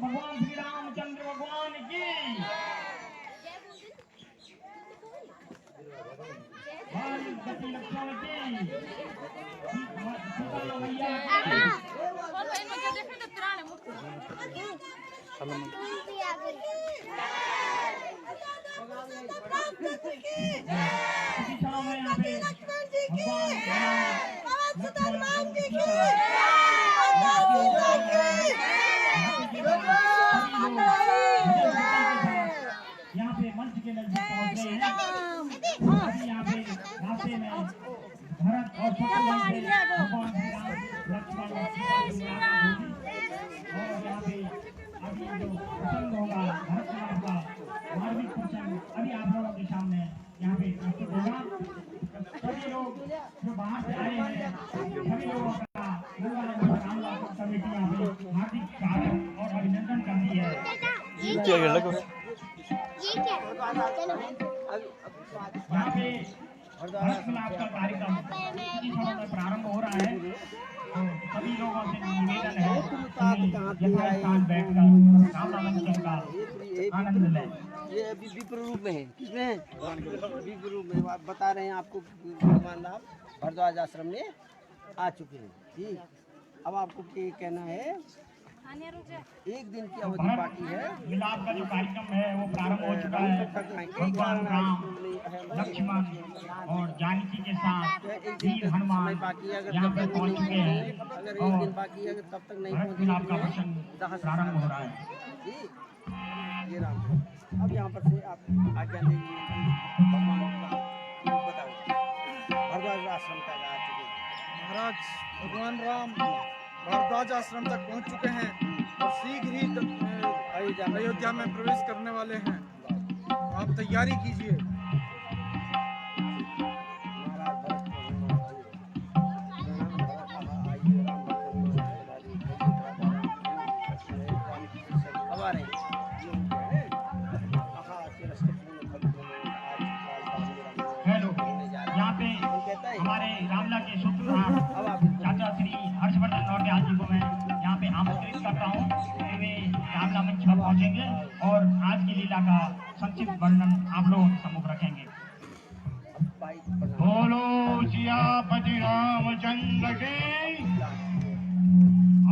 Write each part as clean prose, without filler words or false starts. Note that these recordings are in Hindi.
भगवान श्री रामचंद्र भगवान की यहाँ पे मंच के नजदीक पहुँच गए हैं। अभी यहाँ पे रास्ते में भरत और शत्रुघ्न से भगवान श्री राम लक्ष्मण और यहाँ पे अभी जो प्रसंग होगा भरत राम का धार्मिक प्रसंग अभी आप लोगों के सामने यहाँ पे प्रस्तुत होगा। सभी लोग जो बाहर से आए हैं सभी लोगों का रामलाल कमेटी यहाँ पे हार्दिक स्वागत और अभिनंदन करती है। यहाँ पे भरत मिलाप का कार्यक्रम इसी समय में प्रारंभ हो रहा है। सभी लोगों से निवेदन है यथास्थान बैठकर रामनाम का आनंद लें। ये अभी विप्र रूप में है, किसमें है? विप्र रूप में आप बता रहे हैं आपको भगवान राम भरद्वाज आश्रम में आ चुके हैं। ठीक, अब आपको क्या कहना है? एक दिन की अवधि बाकी है। मिलाप का जो कार्यक्रम है वो प्रारंभ हो चुका है। भगवान राम लक्ष्मण और जानकी के साथ वीर हनुमान यहाँ पे पहुँच चुके हैं। अगर एक दिन बाकी है तब तक नहीं पहुँचे मिलाप का प्रसंग प्रारंभ हो रहा है। ये राम अब यहाँ पर से आप आज्ञा लीजिए। भगवान का बताओ भरद्वाज आश्रम तक आ चुके महाराज। भगवान राम भारद्वाज आश्रम तक पहुंच चुके हैं और शीघ्र ही अयोध्या में प्रवेश करने वाले हैं। आप तैयारी कीजिए। यहाँ पे हमारे रामला के सूत्रधार चाचा श्री हर्षवर्धन नौटियाल जी को मैं यहाँ पे आमंत्रित करता हूँ कि वे रामला मंच पर पहुँचेंगे और आज की लीला का संक्षिप्त वर्णन आप लोगों के सम्मुख रखेंगे। बोलो सियापति रामचंद्र की।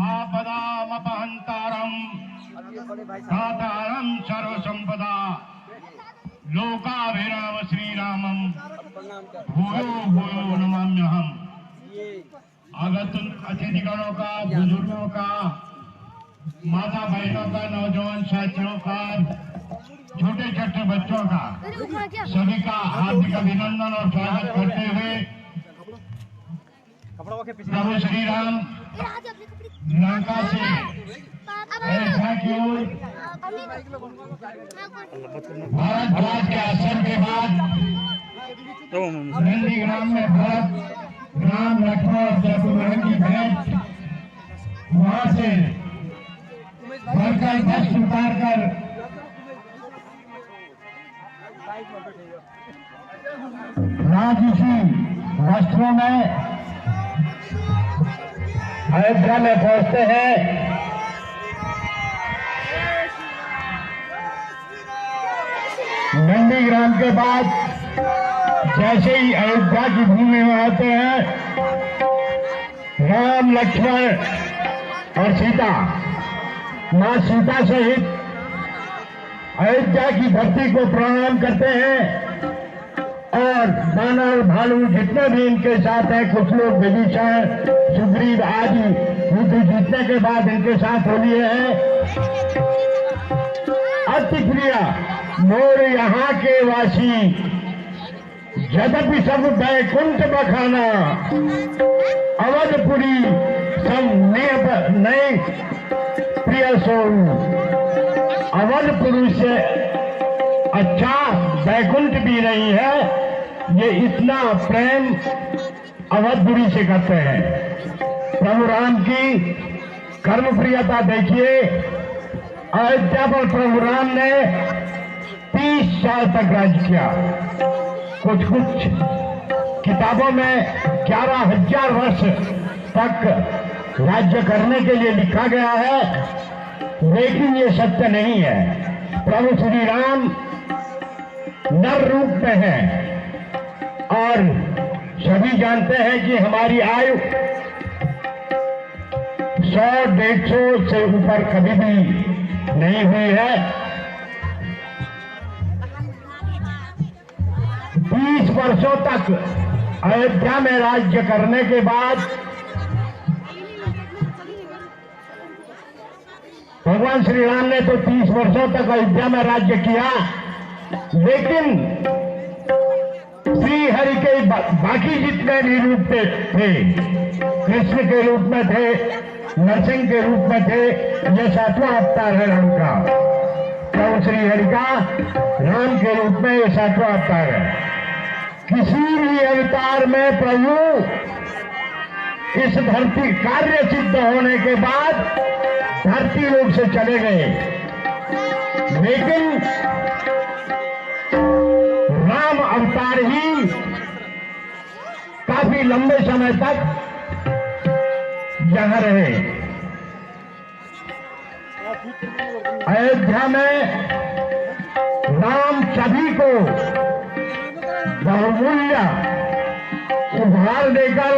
आपदामपहंतारम दातारम सर्व संपदा लोकाभिराम श्री रामम भूयो भूयो नमाम्यहम्। आगत अतिथिगणों का, बुजुर्गों का, माता बहनों का, नौजवान साथियों का, छोटे छोटे बच्चों का सभी का हार्दिक अभिनंदन और स्वागत करते हुए प्रभु श्री राम लंका से अयोध्या की ओर भारद्वाज के आश्रम के बाद नंदीग्राम में भरत राम लक्ष्मण और शत्रुघ्न की भेंट वहां से भरकर वस्त्र उतार कर राजसी वस्त्रों में अयोध्या में पहुंचते हैं। नंदीग्राम के बाद जैसे ही अयोध्या की भूमि में आते हैं राम लक्ष्मण और सीता मां सीता सहित अयोध्या की धरती को प्रणाम करते हैं और दानव भालू जितने भी इनके साथ हैं, कुछ लोग विभीषण सुग्रीव आदि युद्ध जीतने के बाद इनके साथ हो लिए हैं। अति प्रिय मोर यहाँ के वासी यद्यपि सब बैकुंठ बखाना अवधपुरी सब नए प्रिय सोन। अवधपुरी से अच्छा बैकुंठ भी नहीं है। ये इतना प्रेम अवधपुरी से करते हैं। प्रभु राम की कर्म प्रियता देखिए। अयोध्या पर प्रभु राम ने 30 साल तक राज किया। कुछ किताबों में 11,000 वर्ष तक राज्य करने के लिए लिखा गया है, लेकिन ये सत्य नहीं है। प्रभु श्री राम नर रूप में है और सभी जानते हैं कि हमारी आयु 100-150 से ऊपर कभी भी नहीं हुई है। 30 वर्षों तक अयोध्या में राज्य करने के बाद भगवान श्री राम ने तो 30 वर्षों तक अयोध्या में राज्य किया, लेकिन श्री हरि के बाकी जितने भी रूप थे, कृष्ण के रूप में थे, नरसिंह के रूप में थे, ये 7वां अवतार है राम का। प्रभु श्री हरि का राम के रूप में ये 7वां अवतार है। किसी भी अवतार में प्रभु इस धरती कार्य सिद्ध होने के बाद धरती लोक से चले गए, लेकिन राम अवतार ही काफी लंबे समय तक यहां रहे। अयोध्या में राम सभी को बहुमूल्य उपहार देकर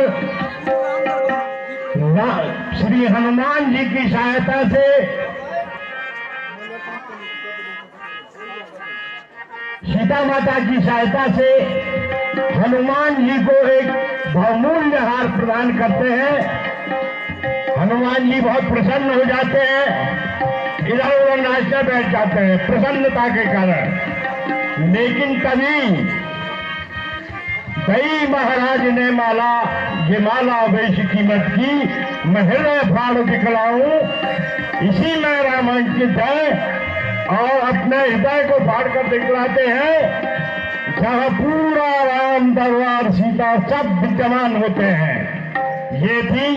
श्री हनुमान जी की सहायता से सीता माता की सहायता से हनुमान जी को एक बहुमूल्य हार प्रदान करते हैं। हनुमान जी बहुत प्रसन्न हो जाते हैं, इधर उधर नाचने बैठ जाते हैं प्रसन्नता के कारण। लेकिन तभी कई महाराज ने माला ये माला वैश कीमत की, मैं हृदय फाड़ दिखलाऊं, इसी में रामांकित है। और अपने हृदय को फाड़ कर दिखलाते हैं जहां पूरा राम दरबार सीता सब विद्यमान होते हैं। ये थी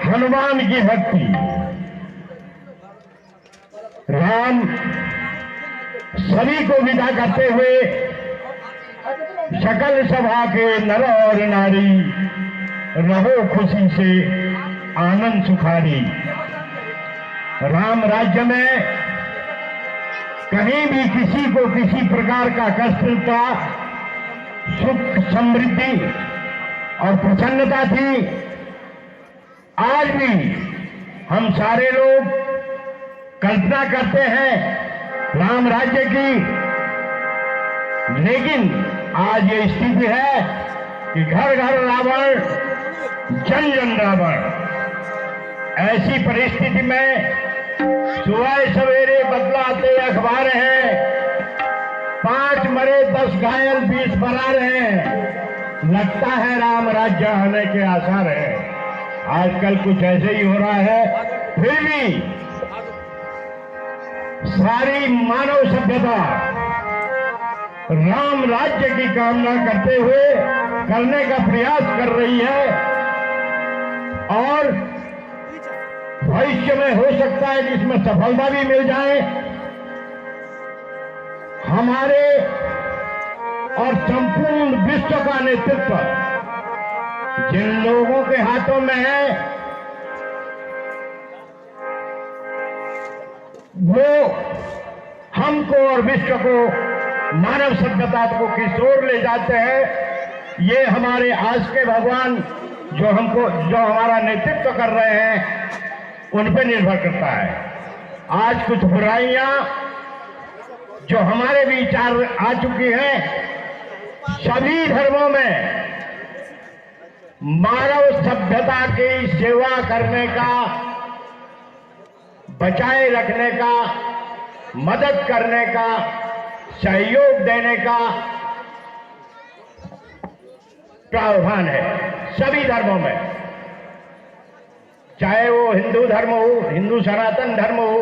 हनुमान की भक्ति। राम सभी को विदा करते हुए सकल सभा के नर और नारी रहो खुशी से आनंद सुखारी। राम राज्य में कहीं भी किसी को किसी प्रकार का कष्ट था, सुख समृद्धि और प्रसन्नता थी। आज भी हम सारे लोग कल्पना करते हैं राम राज्य की, लेकिन आज ये स्थिति है कि घर घर रावण, जन जन रावण। ऐसी परिस्थिति में सुबह सवेरे बदलाते अखबार हैं, 5 मरे 10 घायल 20 फरार हैं। लगता है राम राज्य आने के आसार है। आजकल कुछ ऐसे ही हो रहा है। फिर भी सारी मानव सभ्यता राम राज्य की कामना करते हुए करने का प्रयास कर रही है, और भविष्य में हो सकता है कि इसमें सफलता भी मिल जाए। हमारे और संपूर्ण विश्व का नेतृत्व जिन लोगों के हाथों में है, वो हमको और विश्व को, मानव सभ्यता को किस ओर ले जाते हैं, ये हमारे आज के भगवान जो हमारा नेतृत्व कर रहे हैं उन पर निर्भर करता है। आज कुछ बुराइयां जो हमारे विचार आ चुकी हैं, सभी धर्मों में मानव सभ्यता की सेवा करने का, बचाए रखने का, मदद करने का, सहयोग देने का प्रावधान है सभी धर्मों में। चाहे वो हिंदू धर्म हो, हिंदू सनातन धर्म हो,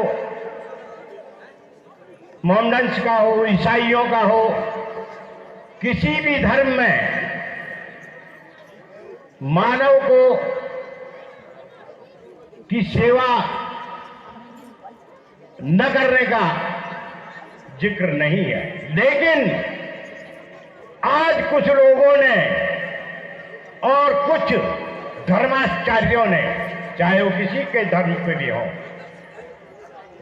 मोमडन्स का हो, ईसाइयों का हो, किसी भी धर्म में मानव को की सेवा न करने का जिक्र नहीं है। लेकिन आज कुछ लोगों ने और कुछ धर्माचार्यों ने, चाहे वो किसी के धर्म पे भी हो,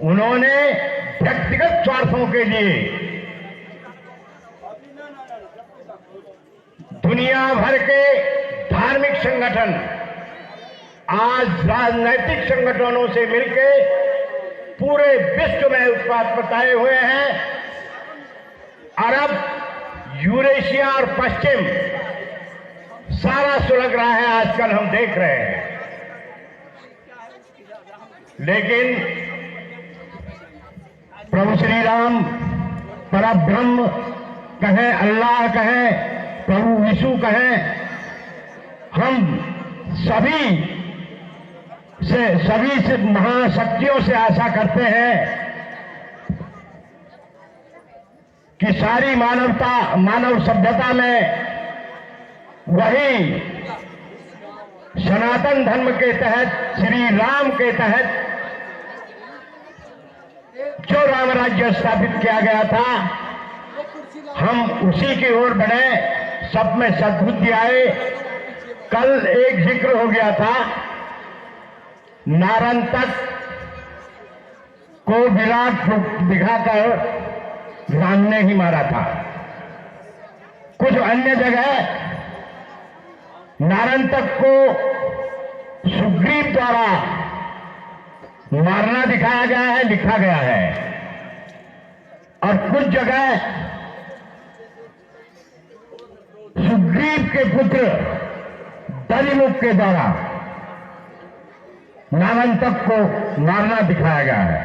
उन्होंने व्यक्तिगत स्वार्थों के लिए दुनिया भर के धार्मिक संगठन आज राजनैतिक संगठनों से मिलकर पूरे विश्व में उत्पात बताए हुए हैं। अरब, यूरेशिया और पश्चिम सारा सुलग रहा है, आजकल हम देख रहे हैं। लेकिन प्रभु श्री राम, परब्रह्म कहें, अल्लाह कहें, प्रभु यीशु कहें, हम सभी से महाशक्तियों से आशा करते हैं कि सारी मानव सभ्यता में वही सनातन धर्म के तहत, श्री राम के तहत जो राम राज्य स्थापित किया गया था, हम उसी की ओर बढ़े, सब में सद्बुद्धि आए। कल एक जिक्र हो गया था, नारंतक को विराट रूप दिखाकर राम ने ही मारा था। कुछ अन्य जगह नारंतक को सुग्रीव द्वारा मारना दिखाया गया है, लिखा गया है। और कुछ जगह सुग्रीव के पुत्र दलिमुख के द्वारा नारंतक को मारना दिखाया गया है।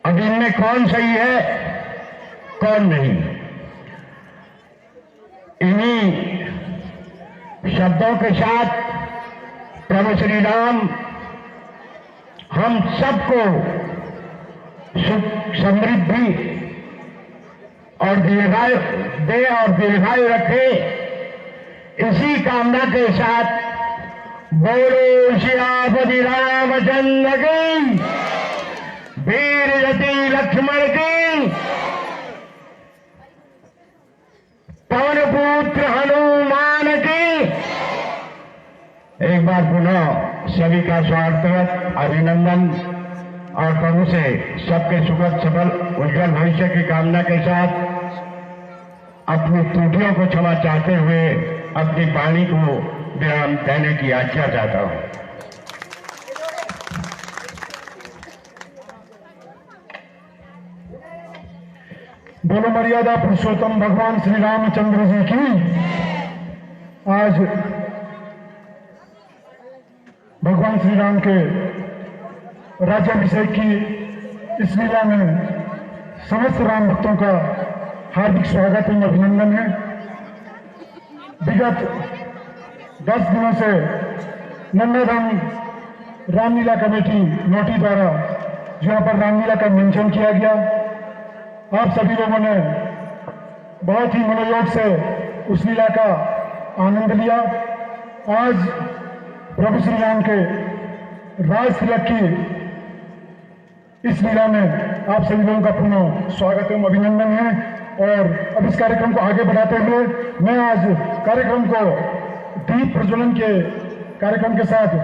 अब इनमें कौन सही है, कौन नहीं, इन्हीं शब्दों के साथ प्रभु श्री राम हम सबको सुख, समृद्धि और दीर्घायु दे और दीर्घायु रखे, इसी कामना के साथ बोलो सियापति रामचंद्र की, वीर यति लक्ष्मण की, पवन पुत्र हनुमान की। एक बार पुनः सभी का स्वागत, अभिनंदन और प्रभु से सबके सुखद सफल उज्जवल भविष्य की कामना के साथ अपनी त्रुटियों को क्षमा चाहते हुए अपनी वाणी को विराम देने की आज्ञा चाहता हूं। बोलो मर्यादा पुरुषोत्तम भगवान श्री रामचंद्र जी की। आज भगवान श्री राम के राज्याभिषेक की इस लीला में समस्त राम भक्तों का हार्दिक स्वागत एवं अभिनंदन है। विगत 10 दिनों से नंदाधाम रामलीला कमेटी नोटी द्वारा जहां पर रामलीला का मेंशन किया गया, आप सभी लोगों ने बहुत ही मनोयोग से उस लीला का आनंद लिया। आज प्रभु श्री राम के राज तिलक की इस लीला में आप सभी लोगों का पुनः स्वागत एवं अभिनंदन है। और अब इस कार्यक्रम को आगे बढ़ाते हुए मैं आज कार्यक्रम को दीप प्रज्वलन के कार्यक्रम के साथ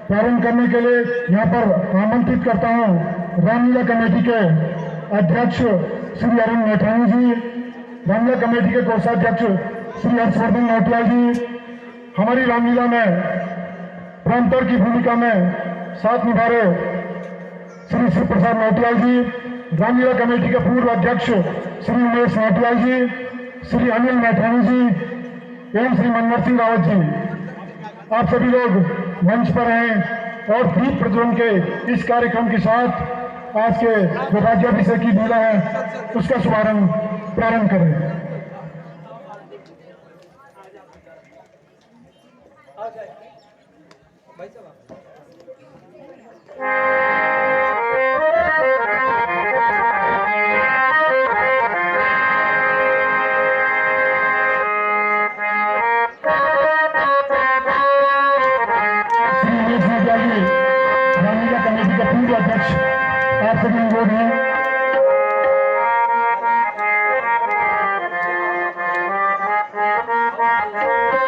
प्रारंभ करने के लिए यहाँ पर आमंत्रित करता हूँ रामलीला कमेटी के अध्यक्ष श्री अरुण नेठानी जी, रामलीला कमेटी के कोषाध्यक्ष श्री हर्षवर्धन नौटियाल जी, हमारी रामलीला में प्रमोटर की भूमिका में साथ निभा रहे श्री शिव प्रसाद नौटियाल जी, रामलीला कमेटी के पूर्व अध्यक्ष श्री उमेश नौटियाल जी, श्री अनिल नेठानी जी एवं श्री मनमोहन सिंह रावत जी, आप सभी लोग मंच पर हैं और दीप प्रज्वलन के इस कार्यक्रम के साथ आज के जो राज्याभिषेक की लीला है उसका शुभारंभ प्रारंभ करें। रामलीला कमेटी का पूर्व अध्यक्ष आप सभी लोग हैं।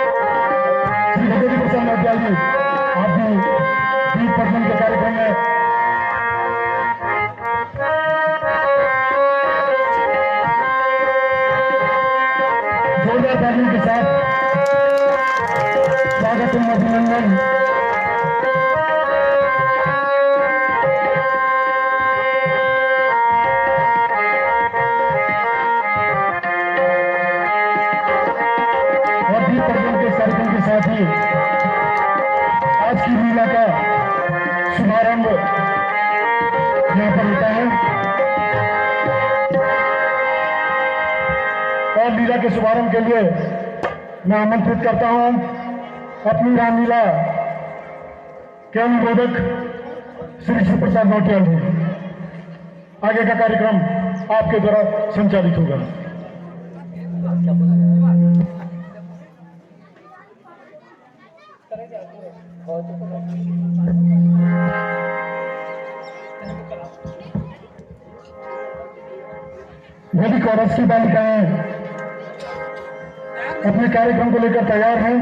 श्री भगवती प्रसाद नौटियाल जी, आप भी दीप प्रज्वलन के कार्यक्रम में जोरदार तालियों के साथ स्वागत एवं अभिनंदन। और दीप प्रज्वलन के कार्यक्रम के साथ ही आज की लीला का शुभारंभ यहाँ पर होता है और लीला के शुभारंभ के लिए मैं आमंत्रित करता हूं अपनी रामलीला के अनुरोधक श्री शिव प्रसाद नौटियाल जी। आगे का कार्यक्रम आपके द्वारा संचालित होगा। यदि कोरस की बालिकाएं अपने कार्यक्रम को लेकर तैयार हैं,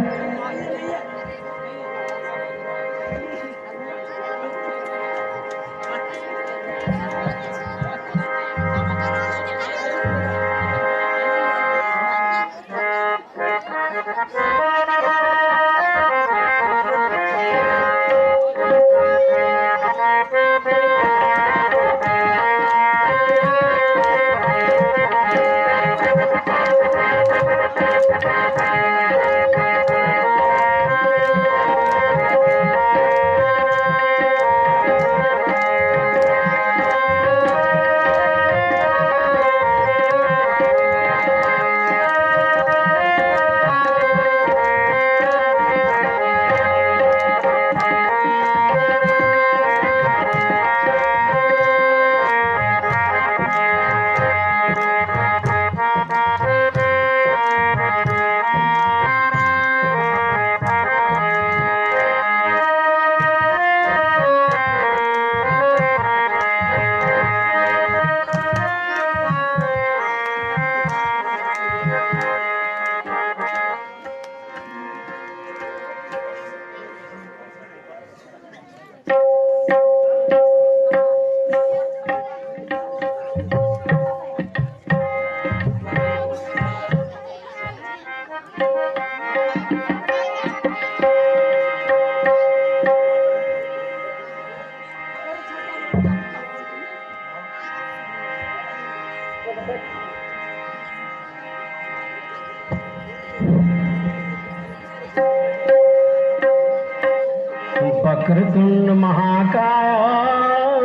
वक्रतुंड महाकाय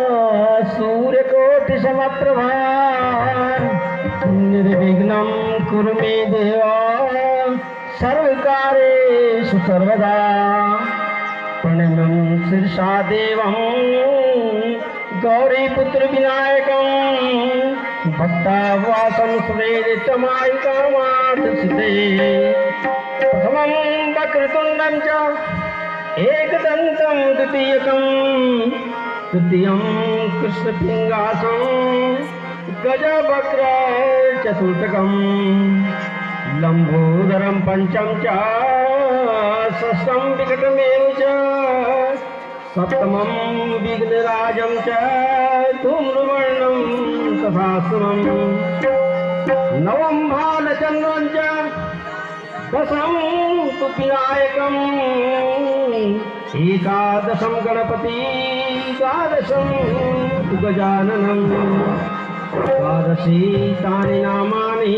सूर्यकोटि समप्रभा निर्विघ्नं कुरु मे देव सर्वकार्येषु सर्वदा। प्रणम्यं शीर्षा देवं गौरीपुत्र विनायकं भक्तावासं सुवेदितमायिकामार्थिते। प्रथमं वक्रतुण्डं च एकदन्तं द्वितीयकं तृतीयं कृष्णपिङ्गासं गजवक्र चतुर्थकं लम्बोदरं पंचम च षष्ठं विकटमेव च सप्तमं विघ्नराजं च धूम्रवर्णं तथासुरं नवं भालचन्द्रं च दशं तु विनायकम् एकादशं गणपति द्वादशं तु गजाननम् द्वादशी तानि नामानि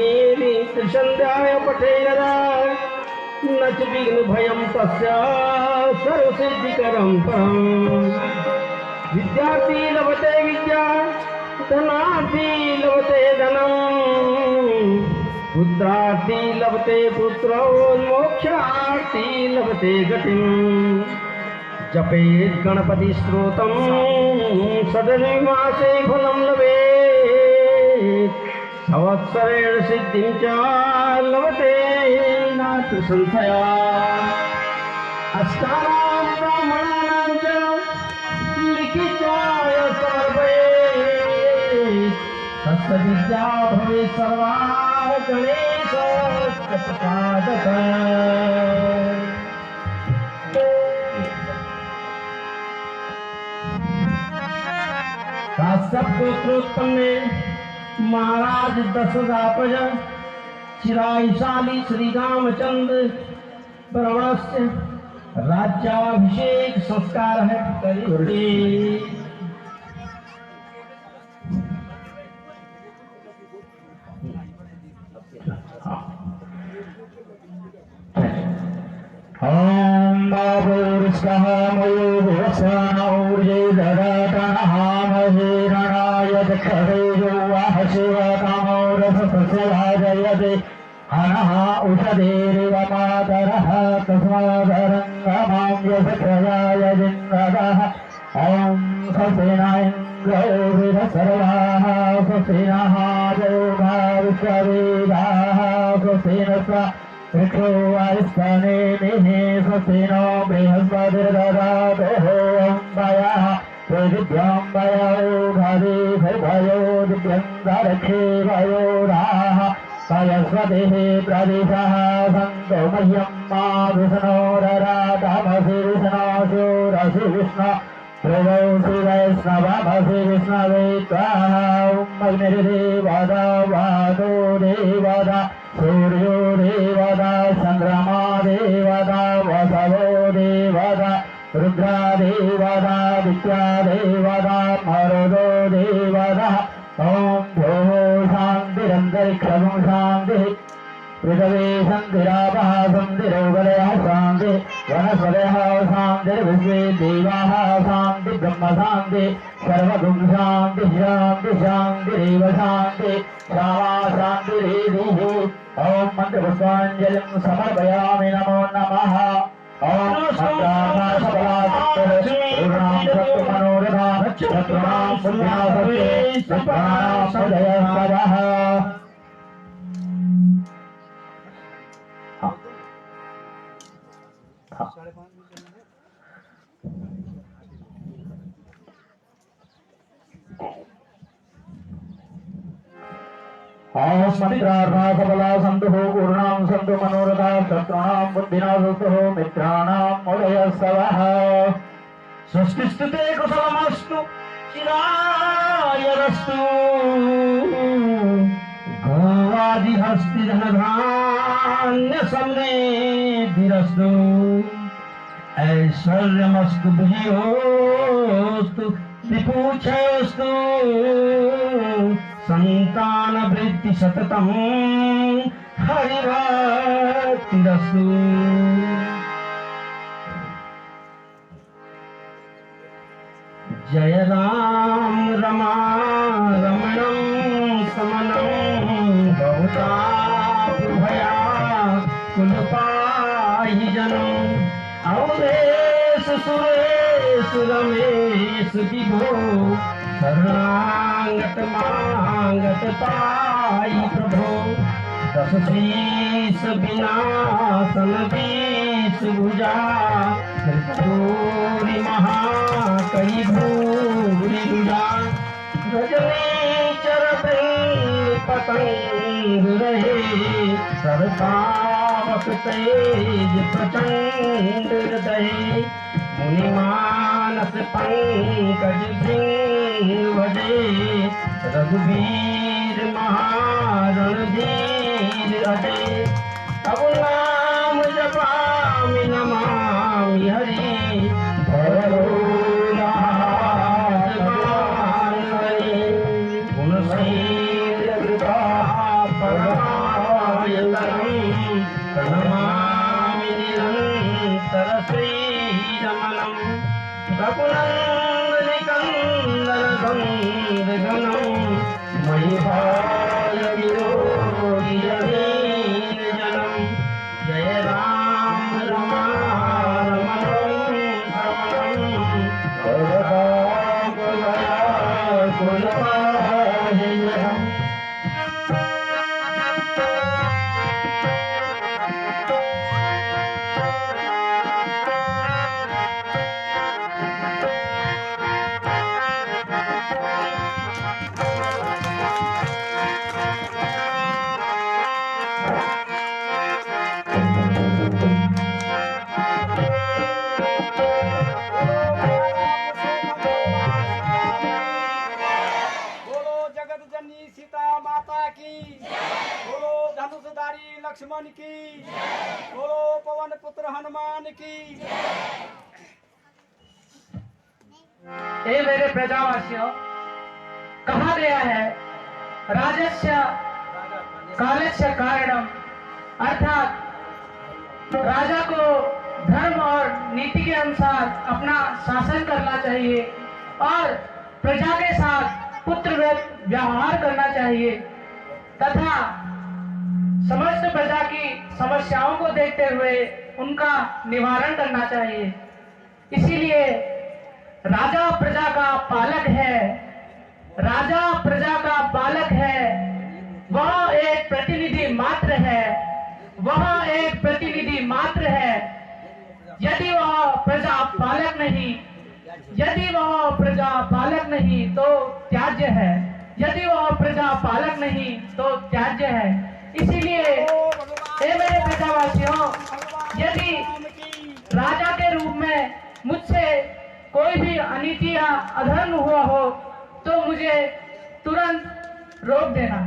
त्रिसन्ध्याय पठेयः न च विघ्नभयं तस्य सर्वसिद्धिकरं परम्। विद्यार्थी लभते विद्या धनार्थी लभते धनम् पुत्रार्थी लभते पुत्रौ मोक्षार्थी लभते गतिम्। जपेत् गणपति स्तोत्रं सदनिवासे फलं लभेत् संवत्सरेण सिद्धिं च लभते नात्र संशया। अष्टानां ब्राह्मणानां च लिखित्वाय समर्पयेत् तस्य विद्या भवेत् सर्वा गणेश प्रसादतः काश्यप गोत्रोत्पन्ने महाराज दशरथात्मज चिरायुशाली श्री रामचंद्र ब्राह्मणस्य राज्याभिषेक संस्कार है करिष्ये। ॐ बाबूर्स्वः मयोभुवस्वनौर्ये ददातनहामहे रणाय दक्षदेयो वाह शिवकामो रसप्रसवाजयते हनः उषधेरिव मातरः तस्मादरङ्गमां यशत्रयाय जिन्वदः ॐ स्वस्तिन इन्द्रो विदसर्वाः स्वस्तिनः योगा विश्ववेदाः स्वस्तिनः ऋक्षो वायुस्थाने निहे स्वस्तिनो बृहस्पतिर्ददातु अम्बयः पृथिव्याम्बयो घादिभयो दिव्यङ्गरक्षे वयोराः पयस्वतिः प्रदिशः सन्तो मह्यं मा विष्णोररातमसि विष्णोऽसुरसि विष्णु ध्रुवोऽसि वैष्णवमसि विष्णवे त्वाम् अग्निर्देवता वातो देवता सूर्यो देवता चन्द्रमा देवता वसवो देवता रुद्रा देवता विद्या देवता मरुदो देवता ॐ भोः शान्तिरन्तरिक्षं शान्तिः पृथिवी शान्तिरापः शान्तिरोगलयः शान्तिः वनस्पतयः शान्तिर्विश्वे देवाः शान्ति ब्रह्म शान्ति सर्वगुं शान्ति शान्ति शान्तिरेव शान्ति श्यामा शान्तिरेधिः ॐ मन्त्रपुष्पाञ्जलिं समर्पयामि नमो नमः ॐ पूर्णां सत्तमनोरथा शत्रूणां पुण्यासत्ते सत्तानां सदयः मंत्रार्था सबला सन्तु पूर्णां सन्तु मनोरथा शत्रूणां बुद्धिनाशस्तु मित्राणाम् उदयस्तवः स्वस्तिस्तुते कुशलमस्तु चिरायरस्तु गोवादिहस्ति धनधान्य समृद्धिरस्तु ऐश्वर्यमस्तु विजयोस्तु विपूक्षयोस्तु संतान वृद्धि सततम हरिभक्तिरस्तु जय राम रमा रमणं समनं बहुताभया कुलपाहि जनम् अवधेश सुरेश रमेश विभो शरणागत मांगत पाई प्रभो दस शीस विनाशन बीस भुजा त्रिपुरी महाकई भूरी भुजा रजनी चरते पतंग रहे सरतावक तेज प्रचंड हृदय मुनिमानस पंकज सिंह भजे रघुवीर महारणधीर अजय तब नाम जपामि नमामि हरि गुणशील कृपा परमायतरम् प्रणमामि निरन्तर श्रीरमणम् रघुनन्दनकन्दरगन्धगणम् महिपाल वियोगी जनीन जनम् जय राम रमा रमणं श्रवणम् कुलपाहिनम् की बोलो पवन पुत्र हनुमान की। हे मेरे प्रजावासियों, कहा गया है राजस्य कालस्य कारणम, अर्थात राजा को धर्म और नीति के अनुसार अपना शासन करना चाहिए और प्रजा के साथ पुत्रवत व्यवहार करना चाहिए तथा समस्त प्रजा की समस्याओं को देखते हुए उनका निवारण करना चाहिए। इसीलिए राजा प्रजा का पालक है, राजा प्रजा का पालक है, वह एक प्रतिनिधि मात्र है, वह एक प्रतिनिधि मात्र है। यदि वह प्रजा पालक नहीं, यदि वह प्रजा पालक नहीं तो त्याज्य है, यदि वह प्रजा पालक नहीं तो त्याज्य है। इसीलिए हे मेरे प्रजावासियों, यदि राजा के रूप में मुझसे कोई भी अनीति या अधर्म हुआ हो तो मुझे तुरंत रोक देना।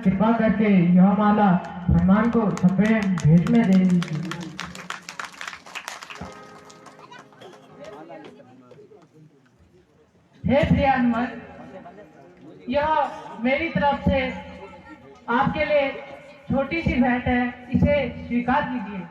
कृपा करके यह माला हनुमान को सफेद भेंट में दे दीजिए। हे प्रिय हनुमान, यह मेरी तरफ से आपके लिए छोटी सी भेंट है, इसे स्वीकार कीजिए।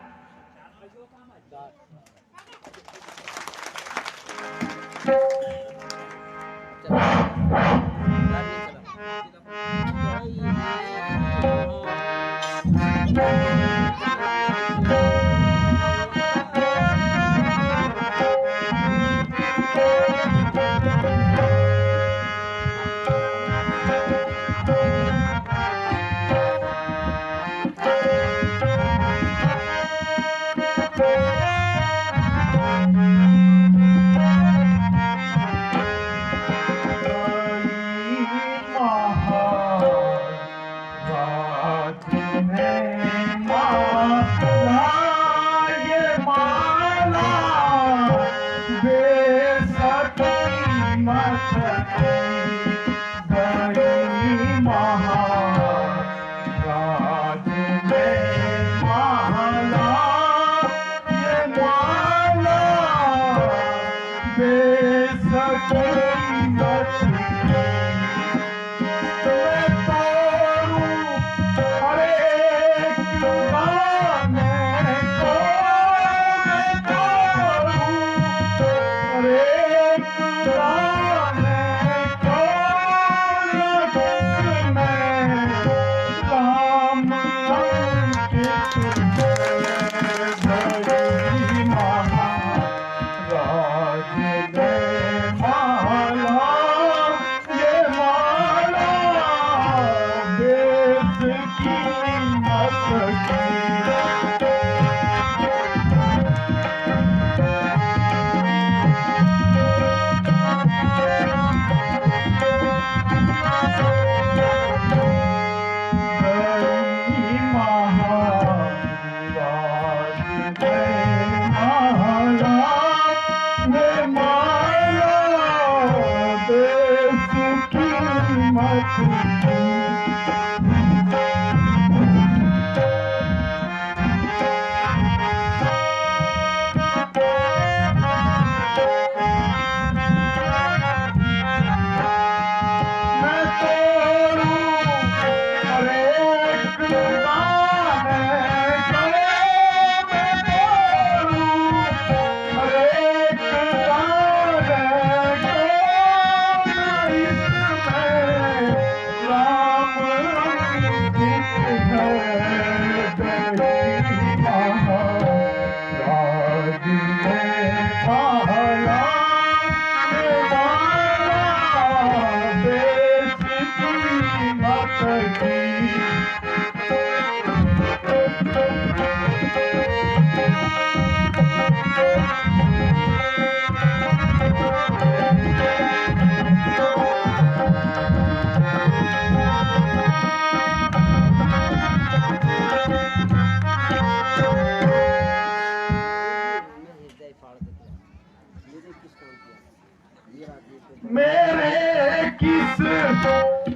मेरे किस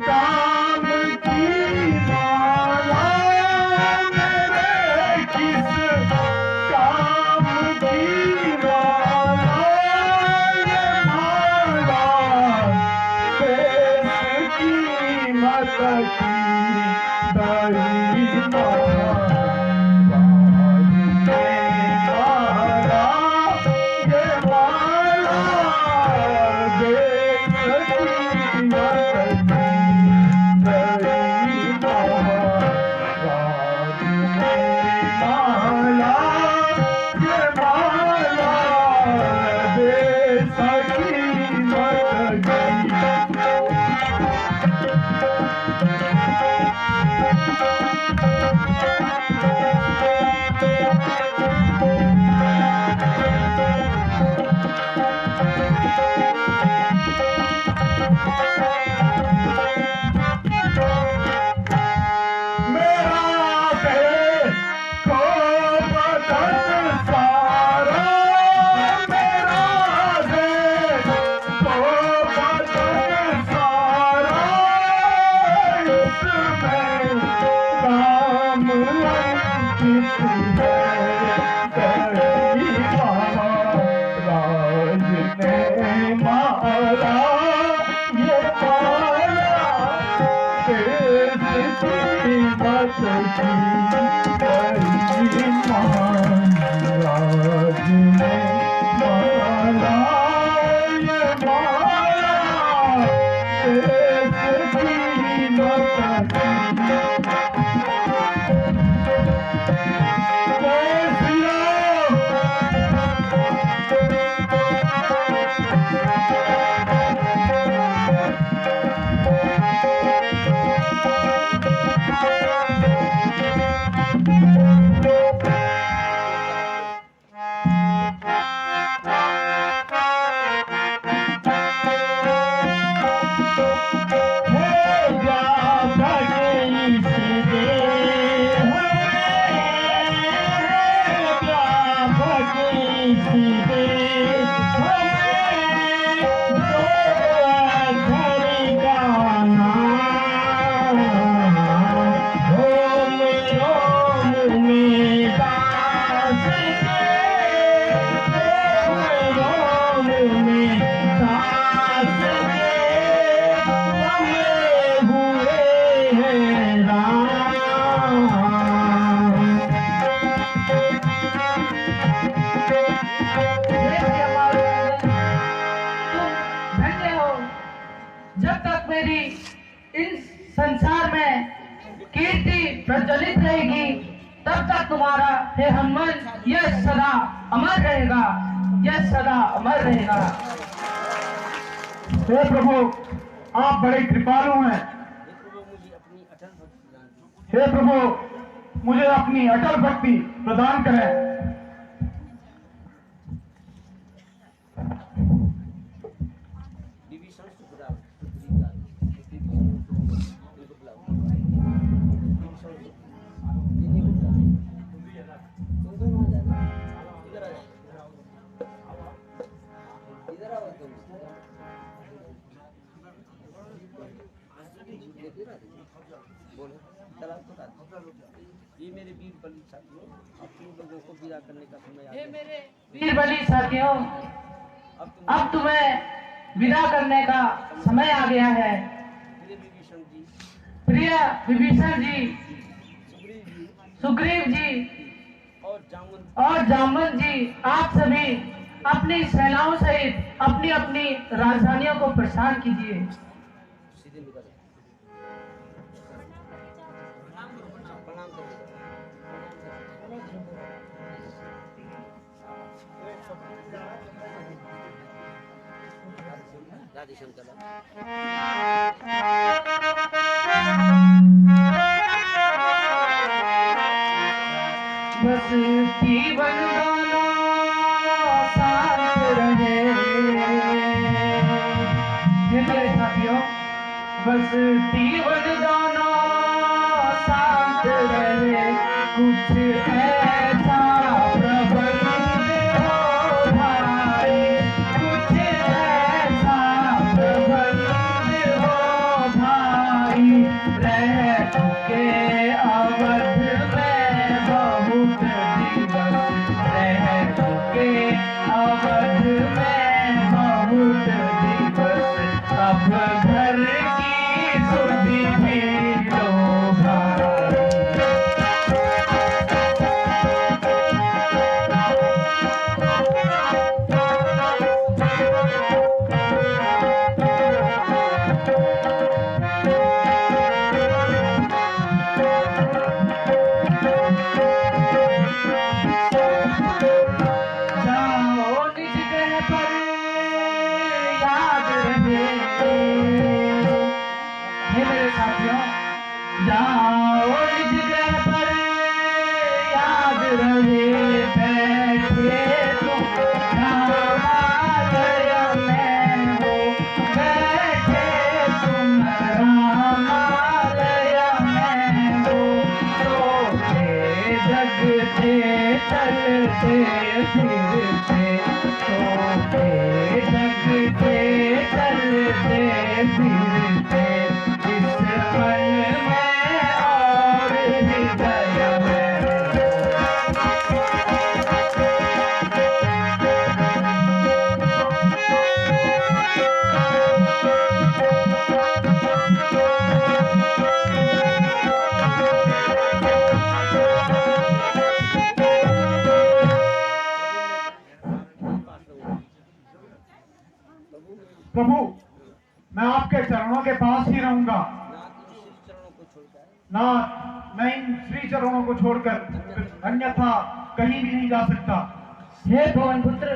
काम की माला, मेरे किस काम की माला, ये माला देश की मत की दही माला, ये माला तुम्हारा हे हनुमान यह सदा अमर रहेगा, यह सदा अमर रहेगा। हे प्रभु आप बड़े कृपालु हैं। हे प्रभु मुझे अपनी अटल भक्ति प्रदान कीजिए। हे प्रभु मुझे अपनी अटल भक्ति प्रदान करें। विभीषण से बुलाओ, इनको बुलाओ, विभीषण से, इन्हीं को बुलाओ। तुम दोनों आ जाना, इधर आ जाओ, इधर आओ तुम। बोलो, चलाओ तो राज। ये मेरे वीर बलि साथियों, अब तुम लोगों को विदा करने का समय आ गया। वीर बलि साथियों, अब तुम्हें विदा करने का समय आ गया है। प्रिय विभीषण जी, प्रिय विभीषण जी, सुग्रीव जी सुग्रीव जी और जामुन जामवंत जी, आप सभी अपनी सेनाओं सहित अपनी अपनी राजधानियों को प्रस्थान कीजिए। सीधे निकल। प्रणाम करो। राधे श्याम चला। बसती वनगाना शांत रहे। ये मेरे साथियों, बसती वनगाना शांत रहे, कुछ ऐसा प्रबंध हो भाई, कुछ ऐसा प्रबंध हो भाई, रह के अवध में बहुत दिवस, रह के अवध में बहुत दिवस, अब घर की सुधि भी लो भाई। जाओ निज ग्रह पर याद रहे। हे मेरे साथियों, जाओ निज ग्रह पर याद रहे, बैठे तुम रामालय में हो, बैठे तुम रामालय में हो, सोते जगते चलते फिरते, सोते जगते चलते फिरते, इस मन में और हृदय में। प्रभु मैं आपके चरणों के पास ही रहूंगा। ना तुम श्री चरणों को छोड़कर ना मैं इन श्री चरणों को छोड़कर अन्यथा कहीं भी नहीं जा सकता। हे पवन पुत्र,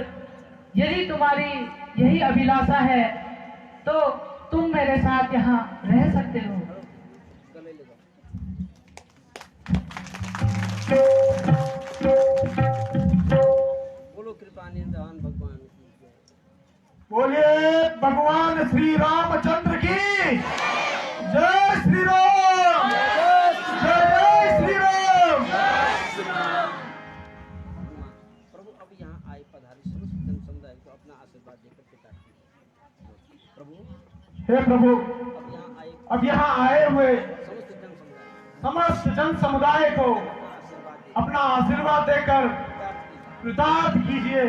यदि तुम्हारी यही अभिलाषा है तो तुम मेरे साथ यहाँ रह सकते हो। गले ले जाओ। बोलो कृपा निधान भगवान की जय। बोलिए भगवान श्री रामचंद्र की जय। श्री राम जय श्री राम। प्रभु अब यहाँ आए पधारे समस्त जन समुदाय को अपना आशीर्वाद देकर पिता की। प्रभु हे प्रभु अब यहाँ आए अब यहाँ आए हुए समस्त जन समुदाय समस्त जन समुदाय को आशीर्वाद दे अपना आशीर्वाद देकर कृतार्थ कीजिए।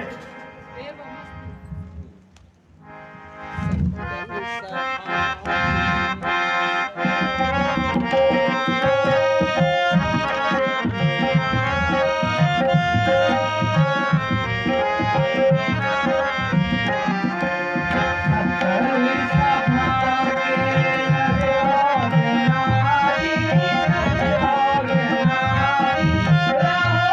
राम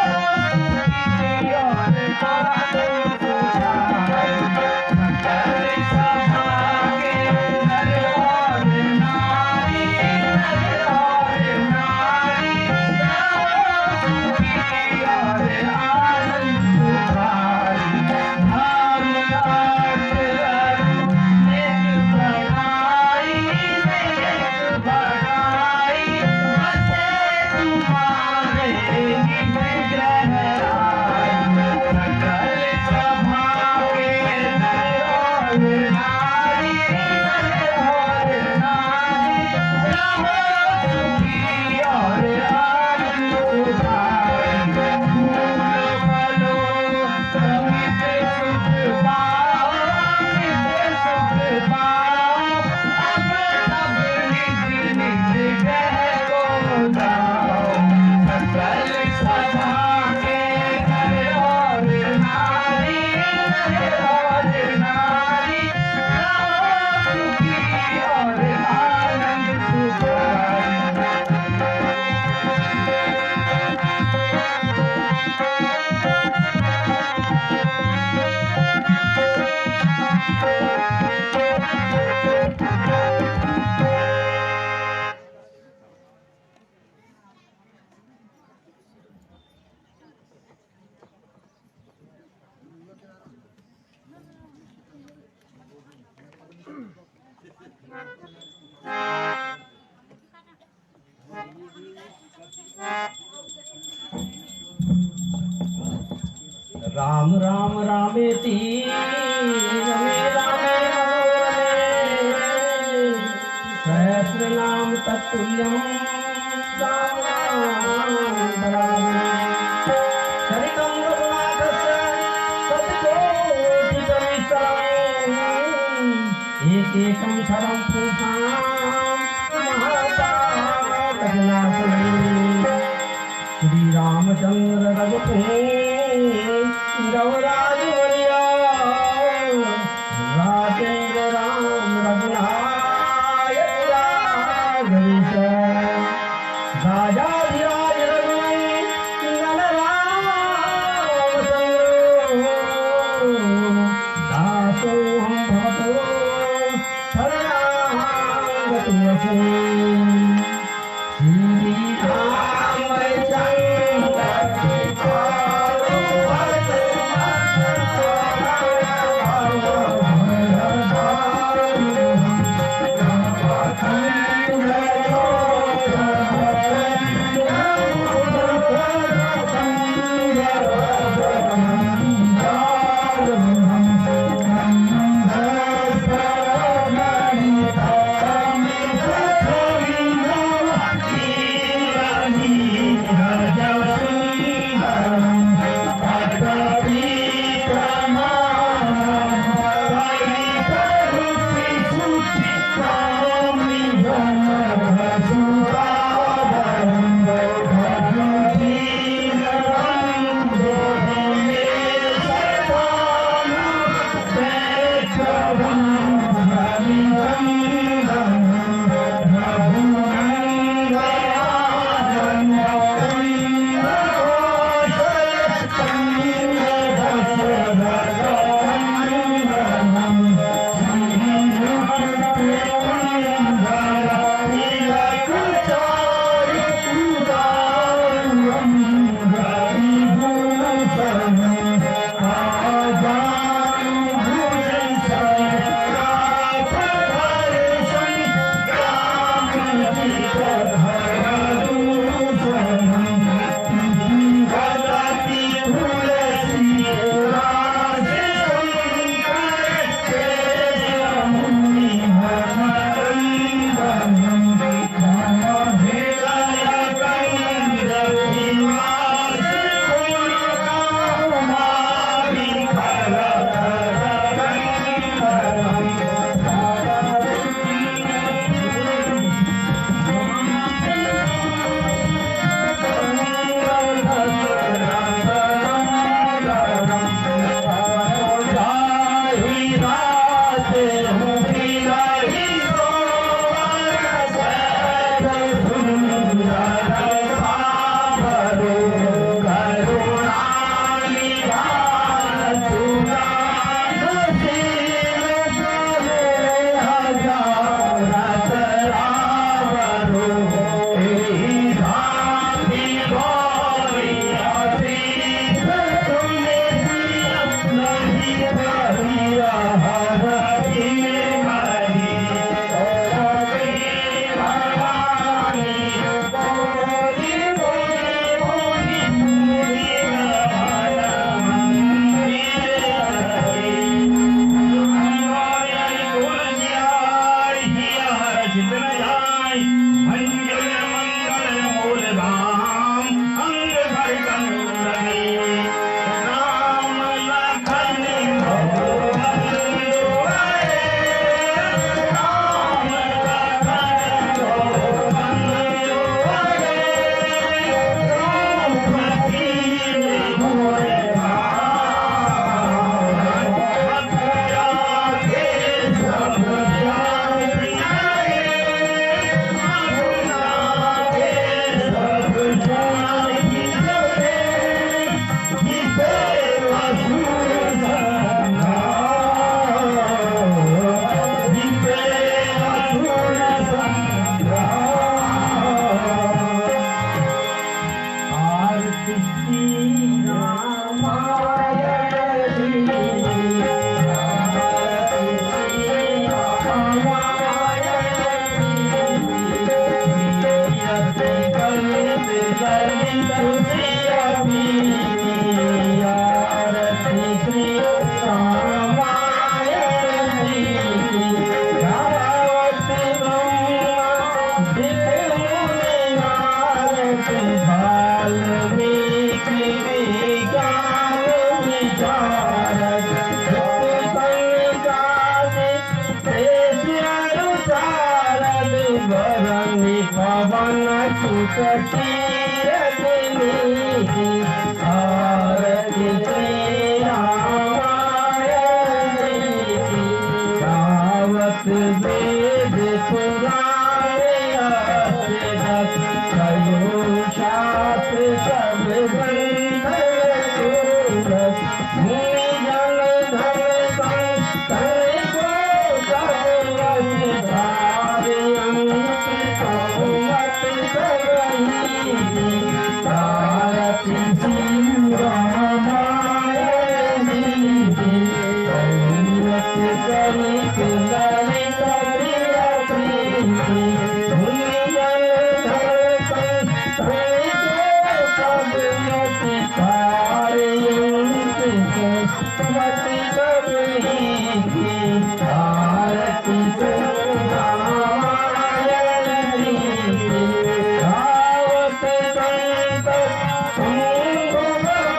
राम राम रामेति रमे रामे मनोरमे सहस्र नाम तत्तुल्यं राम नाम चरितं रघुनाथस्य शतकोटिसहस्रम् एकैकं शरं पुंसां महापातकनाशने श्री रामचंद्र रघुपते गौराज बलिया राजेंद्र राम रघुनायक राघवेश राजाधिराज रघुनंदन रामचंद्र दासो हम भवतो शरणागतो श्री रामचंद्र पावन सुत कीरतनी आरती श्री रामायण गावत वेद पुराणे अष्टदश कयो शास्त्र सब ग्रंथ सूरत मुनि जन धन संतन को भगवत धारे अंत संवत करही भारती श्री रामायण संवत करित ललित प्रिय प्रीति मुनि जन धन संतन को भगवत धारे अंत संवत करही भारती श्री रामायण गावत संत संभवानी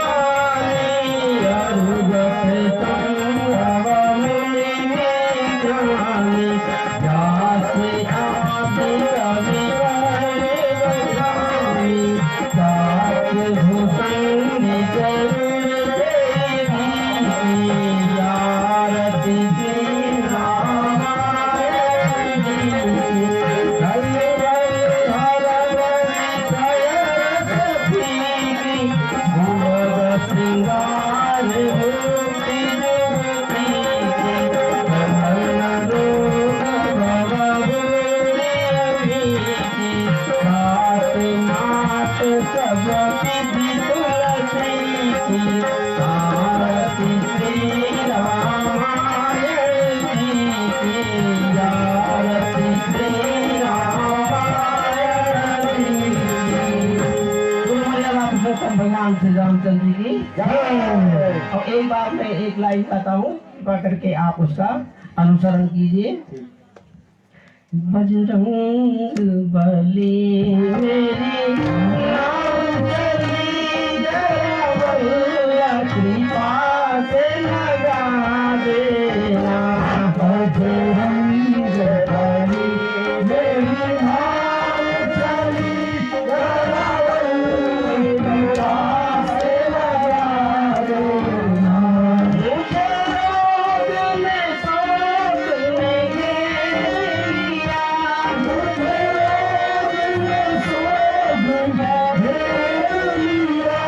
अरुगत संभव मुनि ज्ञानी जासे आदि कवि बखानी सात भूषण जरूर देवी आरती श्री रामायण हर हर श्रृंगार मूर्ति सब विधि तुलसी की आरती श्री रामायण की आरती श्री रामायण भगवान श्री रामचंद्र जी की और एक बार मैं एक लाइन गाता हूँ, कृपा करके आप उसका अनुसरण कीजिए। बजरंग बली मेरी नाम चली जरा बलिया कृपा से लगा देना। बजरंग बली मेरी नाम चली जरा बलिया कृपा से लगा देना। मुझे रोग में सोच में घेरिया, मुझे रोग में सोच में घेरिया।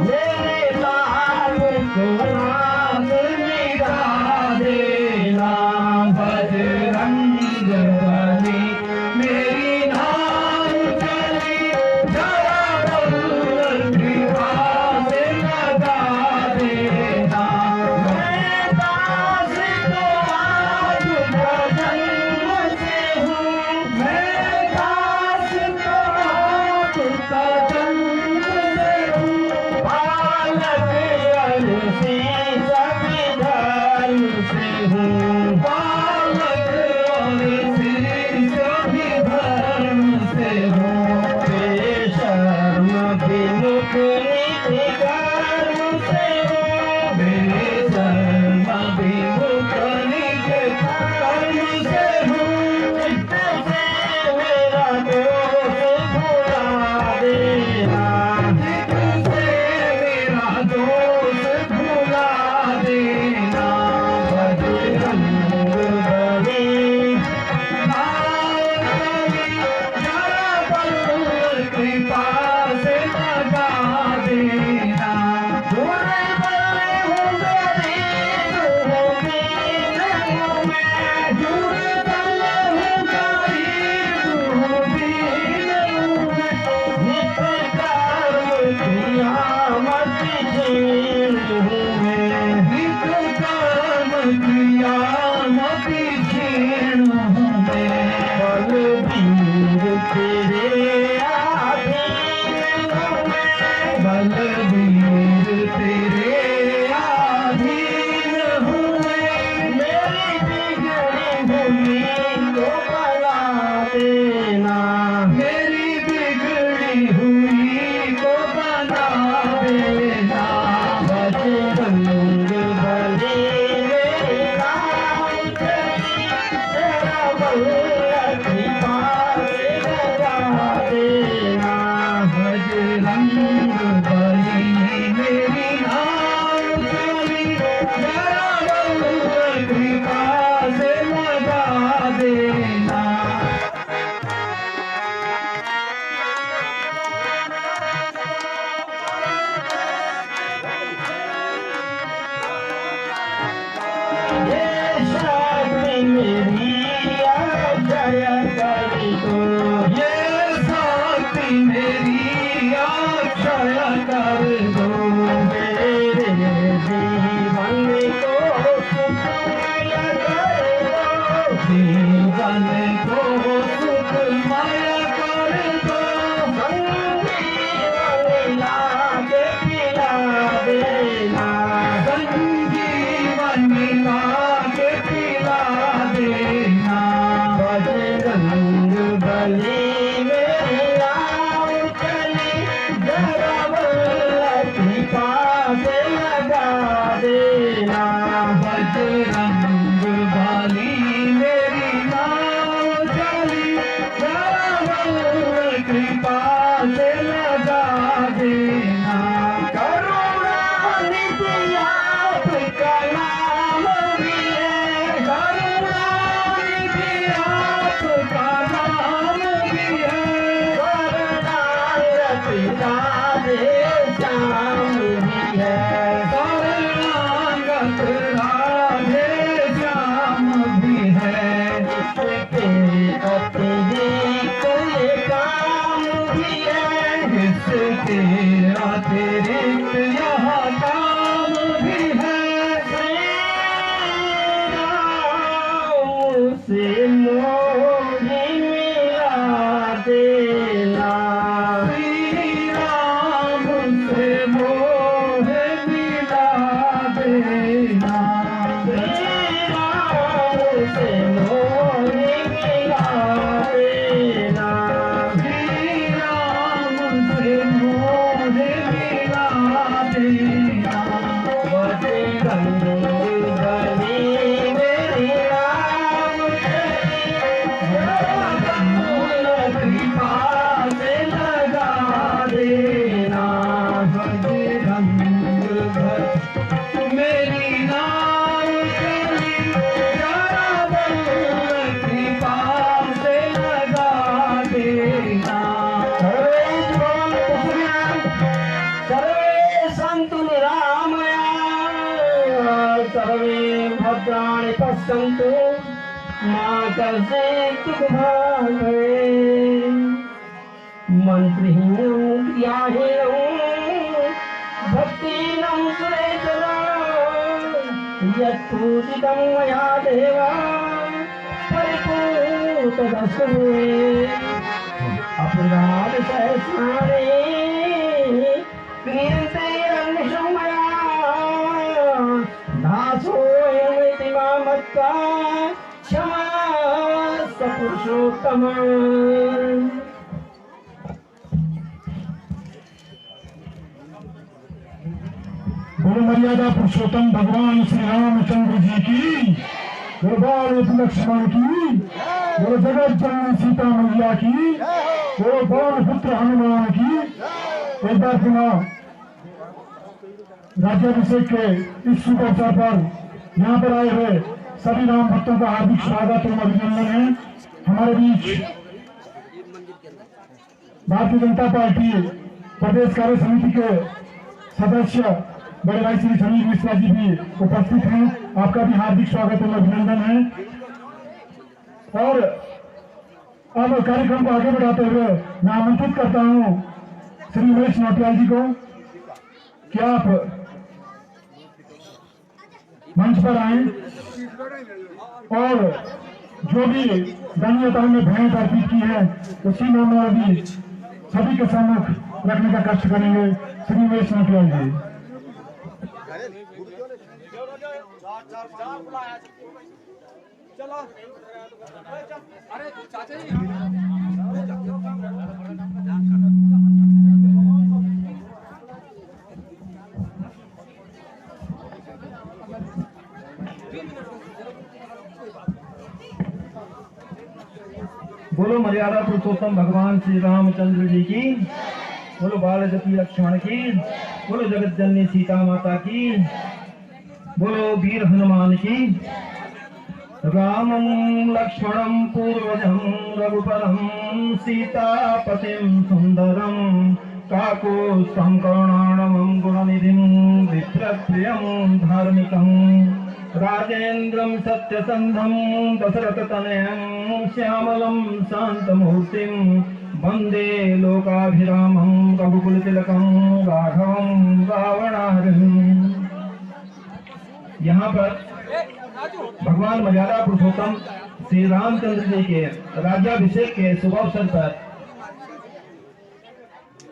मेरे लाल को नाम मिटा देना। बजरंग बली मेरी नाम चली जरा बलिया कृपा से लगा देना। मैं दास तो आज जन्म से हूँ, मैं दास तो आज जन्म से हूँ। बालक अलसी सभी धर्म से हूँ, बालक अलसी सभी धर्म से हूँ। बेशर्म विमुख नीति कर्म से हूँ, बेशर्म विमुख नीति कर्म से हूँ। इससे मेरा दोष भुला देना, इससे मेरा दोष भुला देना। बजरंग बली जरा बल कृपा से लगा देना। बुरे बले हूँ गरीब हूँ दीन हूँ मैं, बुरे बले हूँ गरीब हूँ दीन हूँ मैं। नित कर्म क्रियामत क्षीण हूँ मैं, नित कर्म क्रियामत क्षीण हूँ मैं। बलबीर तेरे आधीन हूँ मैं, बलबीर तेरे आधीन हूँ मैं। मेरी बिगड़ी भूमि को बना देना, मेरी बिगड़ी हुई को बना देना। बजरंग बली मेरा भद्राणि पश्यन्तु मा कश्चित् दुःखभाग् मंत्रिहीनं क्रियाहीनं भक्तिहीनं सुरेश्वर यत्पूजितं मया देव परिपूर्णतदस्तु अपराध सहस्राणि क्रियन्ते अन्येषां मया दासोऽयमिति मां मत्वा क्षमा पुरुषोत्तम। गुरु मर्यादा पुरुषोत्तम भगवान श्री रामचंद्र जी की, गुरु बाल लक्ष्मण की, गुरु जगत जननी सीता मैया की, गुरु पवन पुत्र हनुमान की। एक बार पुनः राज्याभिषेक के इस शुभ अवसर पर यहाँ पर आए हुए सभी राम भक्तों का हार्दिक स्वागत एवं अभिनंदन है। हमारे बीच भारतीय जनता पार्टी प्रदेश कार्य समिति के सदस्य बड़े भाई श्री समीर मिश्रा जी भी उपस्थित हैं। आपका भी हार्दिक स्वागत एवं अभिनंदन है। और अब कार्यक्रम को आगे बढ़ाते हुए मैं आमंत्रित करता हूं श्री उमेश नौटियाल जी को कि आप मंच पर आए और जो भी दानियताओं में भेंट अर्पित की है उसी में अभी सभी के सम्मुख रखने का कष्ट करेंगे। श्री उमेश नौटियाल जी। बोलो मर्यादा पुरुषोत्तम भगवान श्री रामचंद्र जी की, बोलो बाल जपी लक्ष्मण की, बोलो जगत जननी सीता माता की, बोलो वीर हनुमान की। रामं लक्ष्मणं पूर्वजं रघुपरं सीतापतिं सुंदरं काकुत्स्थं कर्णाणं गुणनिधिं विप्रप्रियं धार्मिकं राजेन्द्रं सत्यसन्धं दशरथतनयं श्यामलं शान्तमूर्तिं वन्दे लोकाभिरामं रघुकुलतिलकं राघवं रावणाहरिम्। यहाँ पर भगवान मर्यादा पुरुषोत्तम श्री रामचंद्र जी के राज्याभिषेक के शुभ अवसर पर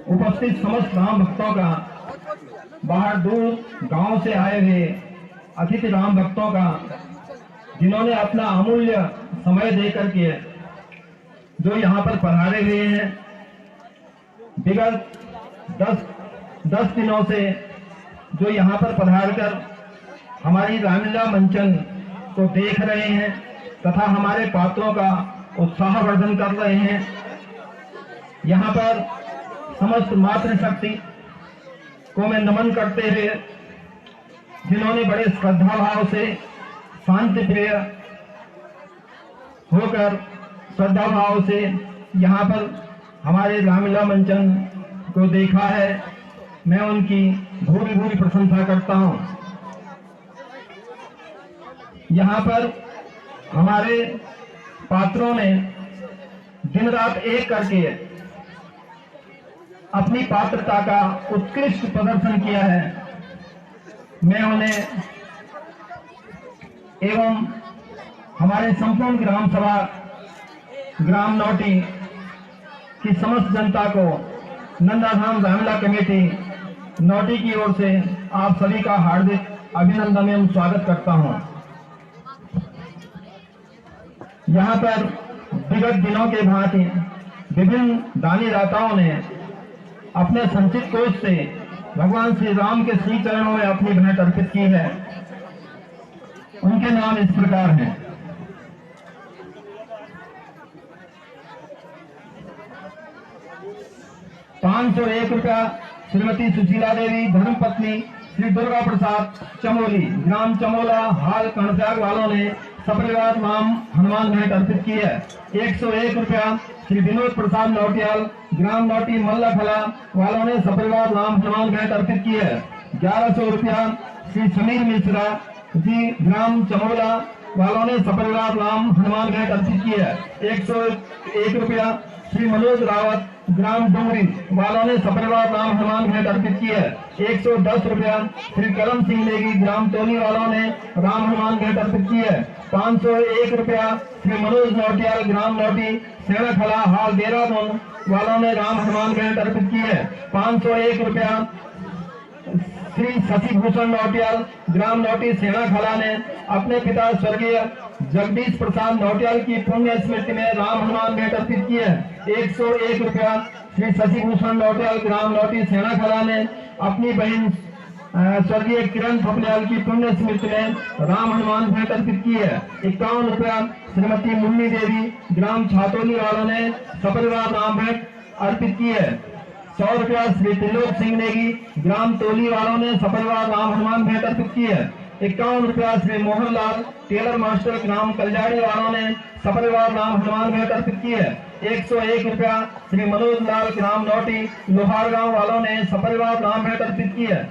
उपस्थित समस्त राम भक्तों का, बाहर दूर गांव से आए हुए अतिथि राम भक्तों का, जिन्होंने अपना अमूल्य समय देकर के जो यहाँ पर पधारे हुए हैं, विगत 10 दिनों से जो यहाँ पर पधार कर हमारी रामलीला मंचन को देख रहे हैं तथा हमारे पात्रों का उत्साहवर्धन कर रहे हैं। यहाँ पर समस्त मातृशक्ति को मैं नमन करते हुए, जिन्होंने बड़े श्रद्धा भाव से शांति प्रिय होकर श्रद्धा भाव से यहाँ पर हमारे रामलीला मंचन को देखा है, मैं उनकी भूरी भूरी प्रशंसा करता हूँ। यहाँ पर हमारे पात्रों ने दिन रात एक करके अपनी पात्रता का उत्कृष्ट प्रदर्शन किया है। मैं उन्हें एवं हमारे संपूर्ण ग्राम सभा ग्राम नौटी की समस्त जनता को नंदाधाम रामलीला कमेटी नौटी की ओर से आप सभी का हार्दिक अभिनंदन एवं स्वागत करता हूं। यहाँ पर विगत दिनों के भांति विभिन्न दानी दाताओं ने अपने संचित कोष से भगवान श्री राम के श्री चरणों में अपनी भेंट अर्पित की है। उनके नाम इस प्रकार हैं। ₹501 श्रीमती सुशीला देवी धर्मपत्नी श्री दुर्गा प्रसाद चमोली, ग्राम चमोला, हाल कणसाग वालों ने सपरिवार नाम हनुमान भेंट अर्पित की है। ₹101 श्री विनोद प्रसाद नौटियाल, ग्राम नौटी मल्लखला वालों ने सपरिवार नाम हनुमान भेंट अर्पित की है। ₹1100 श्री समीर मिश्रा जी, ग्राम चमोला वालों ने सपरिवार नाम हनुमान भेंट अर्पित की है। ₹101 श्री मनोज रावत, ग्राम डोंगरी वालों ने सपरिवार नाम हनुमान भेंट अर्पित की है। ₹110 श्री करम सिंह नेगी, ग्राम टोली वालों ने राम हनुमान भेंट अर्पित की है। ₹501 श्री मनोज नौटियाल, ग्राम नौटी सेना खला, हाल देहरादून वालों ने राम हनुमान भेंट अर्पित की है। ₹501 श्री शशि भूषण नौटियाल, ग्राम नौटी सेना खला ने अपने पिता स्वर्गीय जगदीश प्रसाद नौटियाल की पुण्य स्मृति में राम हनुमान भेंट अर्पित की है। ₹101 श्री शशि भूषण नौटियाल, ग्राम नौटी सेना खला ने अपनी बहन स्वर्गीय किरण थपलियाल की पुण्य स्मृति में राम हनुमान भेंट अर्पित की है। ₹51 श्रीमती मुन्नी देवी, ग्राम छातोली वालों ने सपरिवार राम भेंट अर्पित की है। ₹100 श्री त्रिलोक सिंह नेगी, ग्राम टोली वालों ने सपरिवार राम हनुमान भेंट अर्पित की है। ₹51 श्री मोहनलाल टेलर मास्टर, ग्राम कल्याणी वालों ने सपरिवार राम हनुमान भेंट अर्पित की है। ₹101 श्री मनोज लाल, ग्राम नौटी लोहारगांव वालों ने सपरिवार राम भेंट अर्पित की है।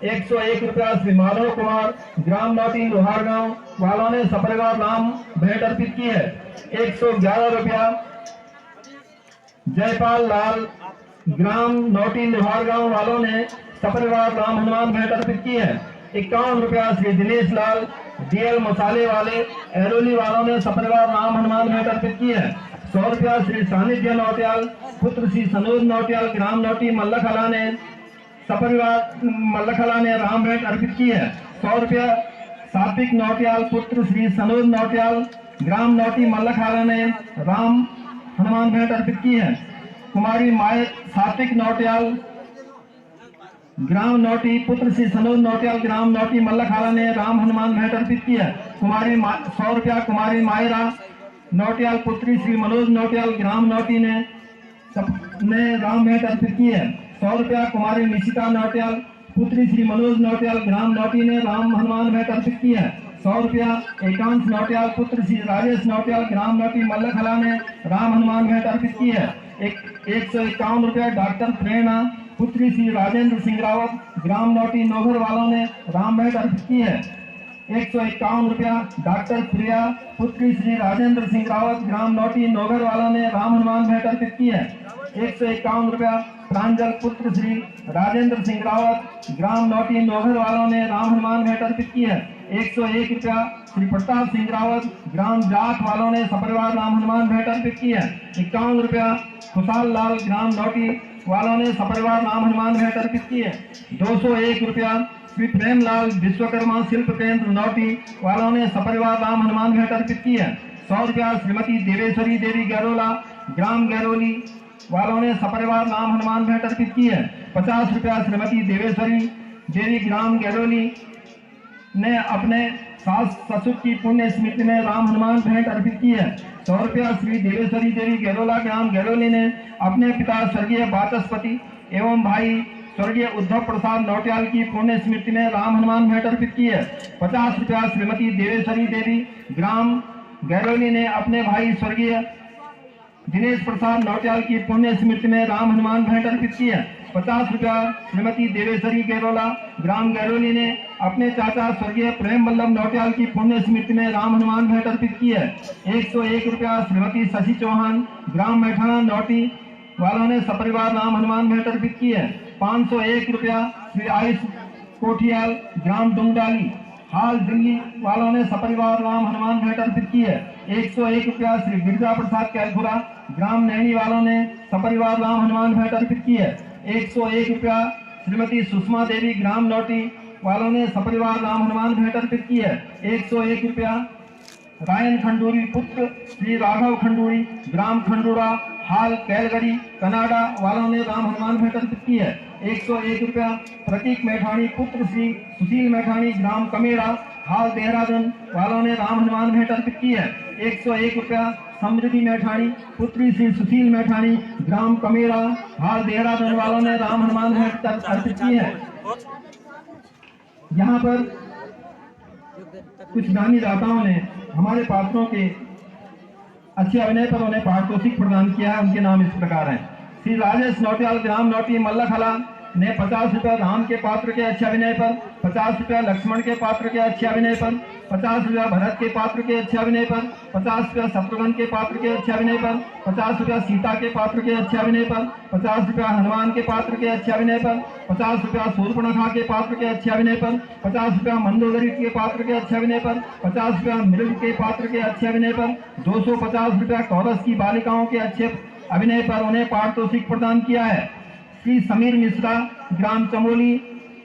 ₹101 श्री माधव कुमार, ग्राम नौटी लोहारगांव वालों ने सपरिवार राम भेंट अर्पित की है। ₹111 जयपाल लाल, ग्राम नौटी लोहारगांव वालों ने सपरिवार राम हनुमान भेंट अर्पित की है। ₹51 श्री दिनेश लाल, DL मसाले वाले एरोली वालों ने सपरिवार राम हनुमान भेंट अर्पित की है। ₹100 श्री सानिध्य नौटियाल, पुत्र श्री सनोज नौटियाल, ग्राम नौटी मल्लखला ने सपरिवार मल्लखला ने राम भेंट अर्पित की है। ₹100 सात्विक नौटियाल, पुत्र श्री सनोज नौटियाल, ग्राम नौटी मल्लखला ने राम हनुमान भेंट अर्पित की है। कुमारी माए सात्विक नौटियाल, ग्राम नौटी, पुत्र श्री सनोज नौटियाल, ग्राम नौटी मल्लखाला ने राम हनुमान भेंट अर्पित की है। ₹100 कुमारी मायरा नौटियाल, पुत्री श्री मनोज नौटियाल, ग्राम नौटी ने राम भेंट अर्पित की है। ₹100 कुमारी निशिता नौटियाल, पुत्री श्री मनोज नौटियाल, ग्राम नौटी ने राम हनुमान भेंट अर्पित की है। ₹100 एकांश नौटियाल, पुत्र श्री राजेश नौटियाल, ग्राम नौटी मल्लखला ने राम हनुमान भेंट अर्पित की है। ₹151 डॉक्टर प्रेरणा, पुत्री श्री राजेंद्र सिंह रावत, ग्राम नौटी नौघर वालों ने राम भेंट अर्पित की है। ₹151 डॉक्टर प्रिया, पुत्री श्री राजेंद्र सिंह रावत, ग्राम नौटी नौघर वालों ने राम हनुमान भेंट अर्पित की है। ₹151 प्रांजल, पुत्र श्री राजेंद्र सिंह रावत, ग्राम नौटी नौघर वालों ने राम हनुमान भेंट अर्पित की है। ₹101 श्री प्रताप सिंह रावत ग्राम जाख वालों ने सपरिवार राम हनुमान भेंट अर्पित की है। 51 रुपया खुशहाल लाल ग्राम नौटी वालों ने सपरिवार राम हनुमान भेंट अर्पित की है। 201 रुपया श्री प्रेमलाल विश्वकर्मा शिल्प केंद्र नौटी वालों ने सपरिवार राम हनुमान भेंट अर्पित की है। 100 रुपया श्रीमती देवेश्वरी देवी गैरोला ग्राम गैरोली वालों ने सपरिवार राम हनुमान भेंट अर्पित की है। 50 रुपया श्रीमती देवेश्वरी देवी ग्राम गैरोली ने अपने सास ससुर की पुण्य स्मृति में राम हनुमान भेंट अर्पित की है। 100 रुपया श्री देवेश्वरी देवी गैरोला ग्राम गैरोली ने अपने पिता स्वर्गीय वाचस्पति एवं भाई स्वर्गीय उद्धव प्रसाद नौटियाल की पुण्य स्मृति में राम हनुमान भेंट अर्पित की है। 50 रुपया श्रीमती देवेश्वरी देवी ग्राम गैरोली ने अपने भाई स्वर्गीय दिनेश प्रसाद नौटियाल की पुण्य स्मृति में राम हनुमान भेंट अर्पित की है। 50 रुपया श्रीमती देवेश्वरी गैरोला ग्राम गैरोली ने अपने चाचा स्वर्गीय प्रेम वल्लभ नौटियाल की पुण्य स्मृति में राम हनुमान भेंट अर्पित की है। 101 रुपया श्रीमती शशि चौहान ग्राम मैठाना नौटी वालों ने सपरिवार राम हनुमान भेंट अर्पित की है। 501 रुपया श्री आयुष कोठियाल ग्राम डुंगडाली हाल दिल्ली वालों ने सपरिवार राम हनुमान भेंट अर्पित की है। 101 रुपया श्री गिरजा प्रसाद कैलपुरा ग्राम नैनी वालों ने सपरिवार राम हनुमान भेंट अर्पित की है। 101 रुपया श्रीमती सुषमा देवी ग्राम नौटी वालों ने सपरिवार राम हनुमान भेंट अर्पित की है। 101 रुपया रायन खंडूरी पुत्र श्री राघव खंडूरी ग्राम खंडूरा हाल कैलगरी कनाडा वालों ने राम हनुमान भेंट अर्पित की है। 101 रुपया प्रतीक मैठानी पुत्र श्री सुशील मैठानी ग्राम कमेड़ा हाल देहरादून वालों ने राम हनुमान भेंट अर्पित की है। 101 रुपया समृद्धि मैठानी पुत्री श्री सुशील मैठानी ग्राम कमेड़ा हाल देहरादून वालों ने राम हनुमान भेंट अर्पित की है। यहाँ पर कुछ दानी दाताओं ने हमारे पात्रों के अच्छे अभिनय पर उन्हें पारितोषिक प्रदान किया है। उनके नाम इस प्रकार हैं। श्री राजेश नौटियाल ग्राम नौटी मल्लखला ने 50 रुपया राम के पात्र के अच्छे अभिनय पर, 50 रुपया लक्ष्मण के पात्र के अच्छे अभिनय पर, 50 रुपया भरत के पात्र के अच्छे अभिनय पर, 50 रुपया शत्रुघ्न के पात्र के अच्छे अभिनय पर, 50 रुपया सीता के पात्र के अच्छे अभिनय पर, 50 रुपया हनुमान के पात्र के अच्छे अभिनय पर, 50 रुपया शूर्पणखा के पात्र के अच्छे अभिनय पर, 50 रुपया मंदोदरी के पात्र के अच्छे अभिनय पर, 50 रुपया मृग के पात्र के अच्छे अभिनय पर, 250 रुपया कौरस की बालिकाओं के अच्छे अभिनय पर उन्हें पारितोषिक प्रदान किया है। श्री समीर मिश्रा ग्राम चमोली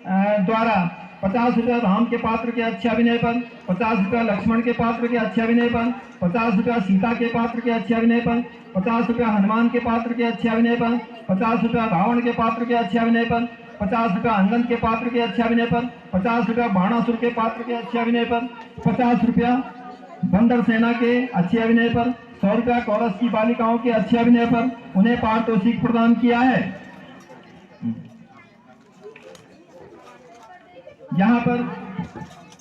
द्वारा 50 रुपया राम के पात्र के अच्छे अभिनय पर, 50 रुपया लक्ष्मण के पात्र के अच्छे अभिनय पर, 50 रुपया सीता के पात्र के अच्छे अभिनय पर, 50 रुपया हनुमान के पात्र के अच्छे अभिनय पर, 50 रुपया रावण के पात्र के अच्छे अभिनय पर, 50 रुपया अंगन के पात्र के अच्छे अभिनय पर, 50 रुपया बाणासुर के पात्र के अच्छे अभिनय पर, 50 रुपया बंदर सेना के अच्छे अभिनय पर, 100 रुपया कौरस की बालिकाओं के अच्छे अभिनय पर उन्हें पारितोषिक प्रदान किया है। यहाँ पर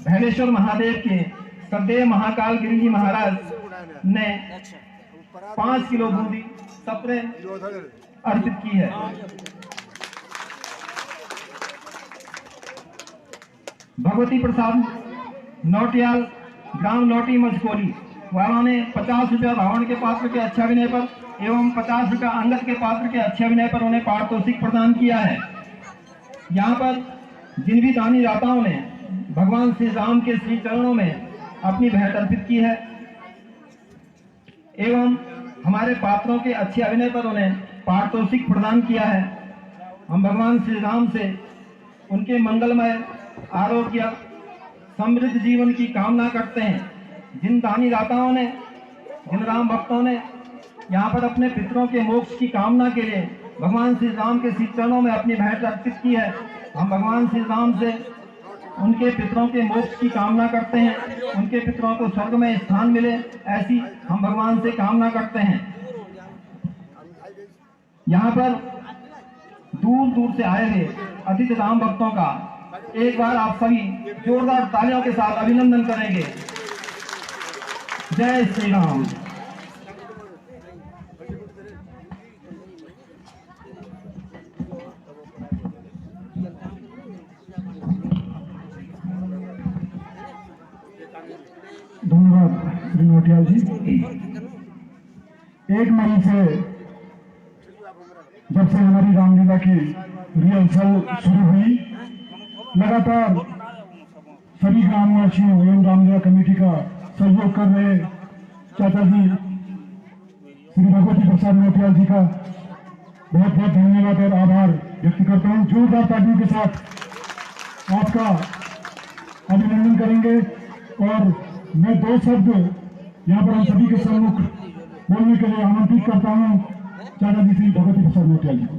भैलेश्वर महादेव के सदैव महाकाल गिरी जी महाराज ने 5 किलो बूंदी सप्रे अर्पित की है। भगवती प्रसाद नौटियाल ग्राम नौटी मझकोली वालों ने 50 रुपया रावण के पात्र के अच्छे अभिनय पर एवं 50 रुपया अंगद के पात्र के अच्छे अभिनय पर उन्हें पारितोषिक प्रदान किया है। यहाँ पर जिन भी दानी दाताओं ने भगवान श्री राम के श्री चरणों में अपनी भेंट अर्पित की है एवं हमारे पात्रों के अच्छे अभिनय पर उन्हें पारितोषिक प्रदान किया है, हम भगवान श्री राम से उनके मंगलमय आरोग्य समृद्ध जीवन की कामना करते हैं। जिन दानी दाताओं ने, जिन राम भक्तों ने यहाँ पर अपने पितरों के मोक्ष की कामना के लिए भगवान श्री राम के श्री चरणों में अपनी भेंट अर्पित की है, हम भगवान श्री राम से उनके पितरों के मोक्ष की कामना करते हैं, उनके पितरों को स्वर्ग में स्थान मिले, ऐसी हम भगवान से कामना करते हैं। यहाँ पर दूर दूर से आए हुए अतिथि राम भक्तों का एक बार आप सभी जोरदार तालियों के साथ अभिनंदन करेंगे। जय श्री राम। धन्यवाद श्री नौटियाल जी। 1 मई से जब से हमारी रामलीला की रिहर्सल शुरू हुई, लगातार सभी ग्रामवासियों एवं रामलीला कमेटी का सहयोग कर रहे चाचा जी श्री भगवती प्रसाद नौटियाल जी का बहुत बहुत धन्यवाद और आभार व्यक्त करता हूँ। जोरदार तालियों के साथ आपका अभिनंदन करेंगे और मैं 2 शब्द यहाँ पर हम सभी के सम्मुख बोलने के लिए आमंत्रित करता हूँ चाचा जी श्री भगवती प्रसाद नौटियाल जी को।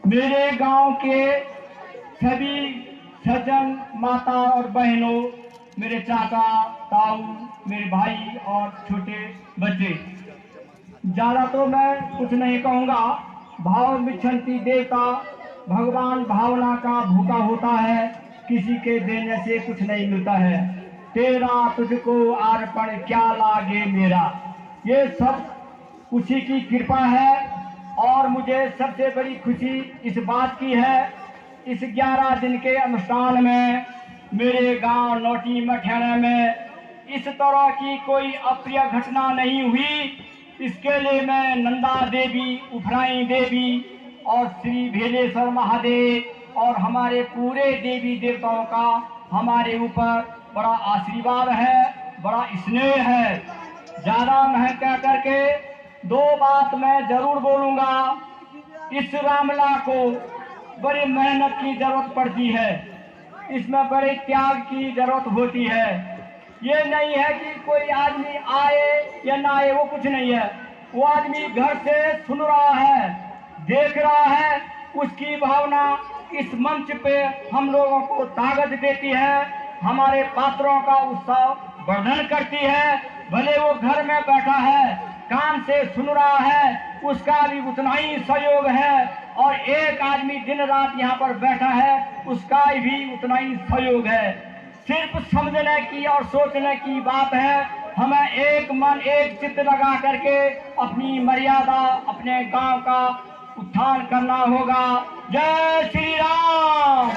मेरे गांव के सभी सज्जन माता और बहनों, मेरे चाचा ताऊ, मेरे भाई और छोटे बच्चे, ज्यादा तो मैं कुछ नहीं कहूँगा। भाव मिच्छन्ति देवता, भगवान भावना का भूखा होता है, किसी के देने से कुछ नहीं मिलता है। तेरा तुझको अर्पण क्या लागे मेरा, ये सब उसी की कृपा है। और मुझे सबसे बड़ी खुशी इस बात की है, इस 11 दिन के अनुष्ठान में मेरे गांव नोटी मठियाना में इस तरह की कोई अप्रिय घटना नहीं हुई। इसके लिए मैं नंदा देवी, उफराई देवी और श्री भेलेश्वर महादेव और हमारे पूरे देवी देवताओं का हमारे ऊपर बड़ा आशीर्वाद है, बड़ा स्नेह है। ज्यादा मैं कह करके 2 बात मैं जरूर बोलूंगा। इस रामलीला को बड़ी मेहनत की जरूरत पड़ती है, इसमें बड़े त्याग की जरूरत होती है। ये नहीं है कि कोई आदमी आए या ना आए, वो कुछ नहीं है। वो आदमी घर से सुन रहा है, देख रहा है, उसकी भावना इस मंच पे हम लोगों को ताकत देती है, हमारे पात्रों का उत्साह वर्धन करती है। भले वो घर में बैठा है, कान से सुन रहा है, उसका भी उतना ही सहयोग है, और एक आदमी दिन रात यहाँ पर बैठा है, उसका भी उतना ही सहयोग है। सिर्फ समझने की और सोचने की बात है। हमें एक मन एक चित्त लगा करके अपनी मर्यादा, अपने गांव का उत्थान करना होगा। जय श्री राम।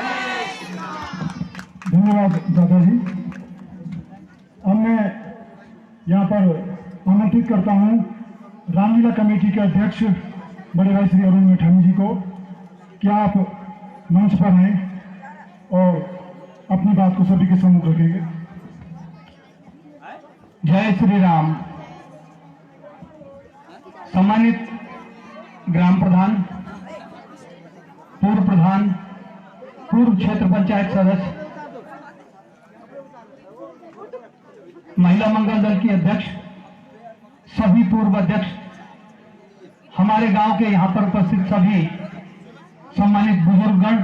धन्यवाद दादाजी। अब मैं यहाँ पर आमंत्रित करता हूँ रामलीला कमेटी के अध्यक्ष बड़े भाई श्री अरुण मेठानी जी को कि आप मंच पर आए और अपनी बात को सभी के सम्मुख रखेंगे। जय श्री राम। सम्मानित ग्राम प्रधान, पूर्व प्रधान, पूर्व क्षेत्र पंचायत सदस्य, महिला मंगल दल की अध्यक्ष, सभी पूर्व अध्यक्ष, हमारे गांव के यहाँ पर उपस्थित सभी सम्मानित बुजुर्गगण,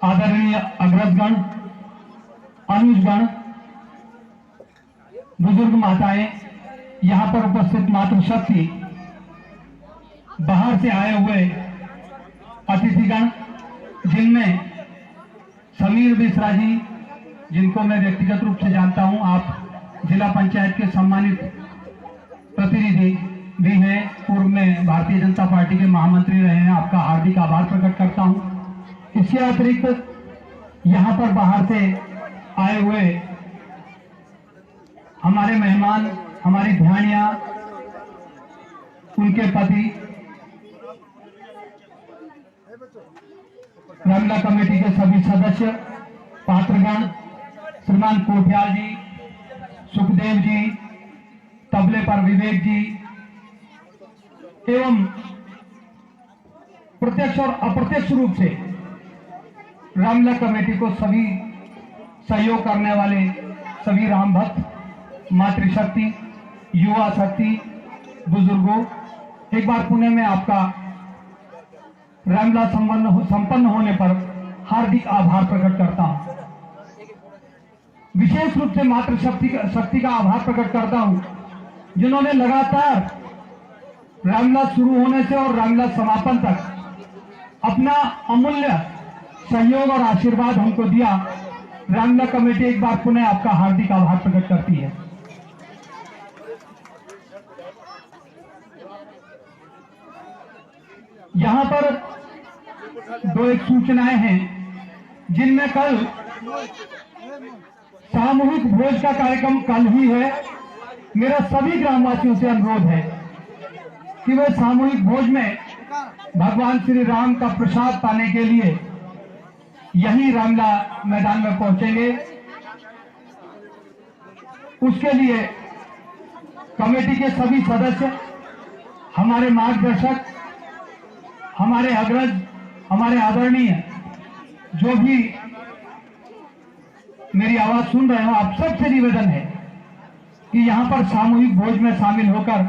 आदरणीय अग्रजगण, अनुजगण, बुजुर्ग माताएं, यहाँ पर उपस्थित मातृशक्ति, बाहर से आए हुए अतिथिगण, जिनमें समीर मिश्रा जी, जिनको मैं व्यक्तिगत रूप से जानता हूं, आप जिला पंचायत के सम्मानित प्रतिनिधि भी हैं, पूर्व में भारतीय जनता पार्टी के महामंत्री रहे हैं, आपका हार्दिक आभार प्रकट करता हूं। इसके अतिरिक्त यहाँ पर बाहर से आए हुए हमारे मेहमान, हमारी ध्यानिया, उनके पति, रामलीला कमेटी के सभी सदस्य, पात्रगण, श्रीमान कोठियाल जी, सुखदेव जी, तबले पर विवेक जी, एवं प्रत्यक्ष और अप्रत्यक्ष रूप से रामलीला कमेटी को सभी सहयोग करने वाले सभी राम भक्त, मातृशक्ति, युवा शक्ति, बुजुर्गों, एक बार पुणे में आपका रामलीला संपन्न होने पर हार्दिक आभार प्रकट करता हूं। विशेष रूप से मातृशक्ति का आभार प्रकट करता हूं, जिन्होंने लगातार रामलीला शुरू होने से और रामलीला समापन तक अपना अमूल्य सहयोग और आशीर्वाद हमको दिया। रामलीला कमेटी एक बार पुनः आपका हार्दिक आभार प्रकट करती है। यहाँ पर 2 एक सूचनाएं हैं, जिनमें कल सामूहिक भोज का कार्यक्रम कल ही है, मेरा सभी ग्रामवासियों से अनुरोध है कि वे सामूहिक भोज में भगवान श्री राम का प्रसाद पाने के लिए यही रामला मैदान में पहुंचेंगे। उसके लिए कमेटी के सभी सदस्य, हमारे मार्गदर्शक, हमारे अग्रज, हमारे आदरणीय, जो भी मेरी आवाज सुन रहे हो, आप सबसे निवेदन है कि यहां पर सामूहिक भोज में शामिल होकर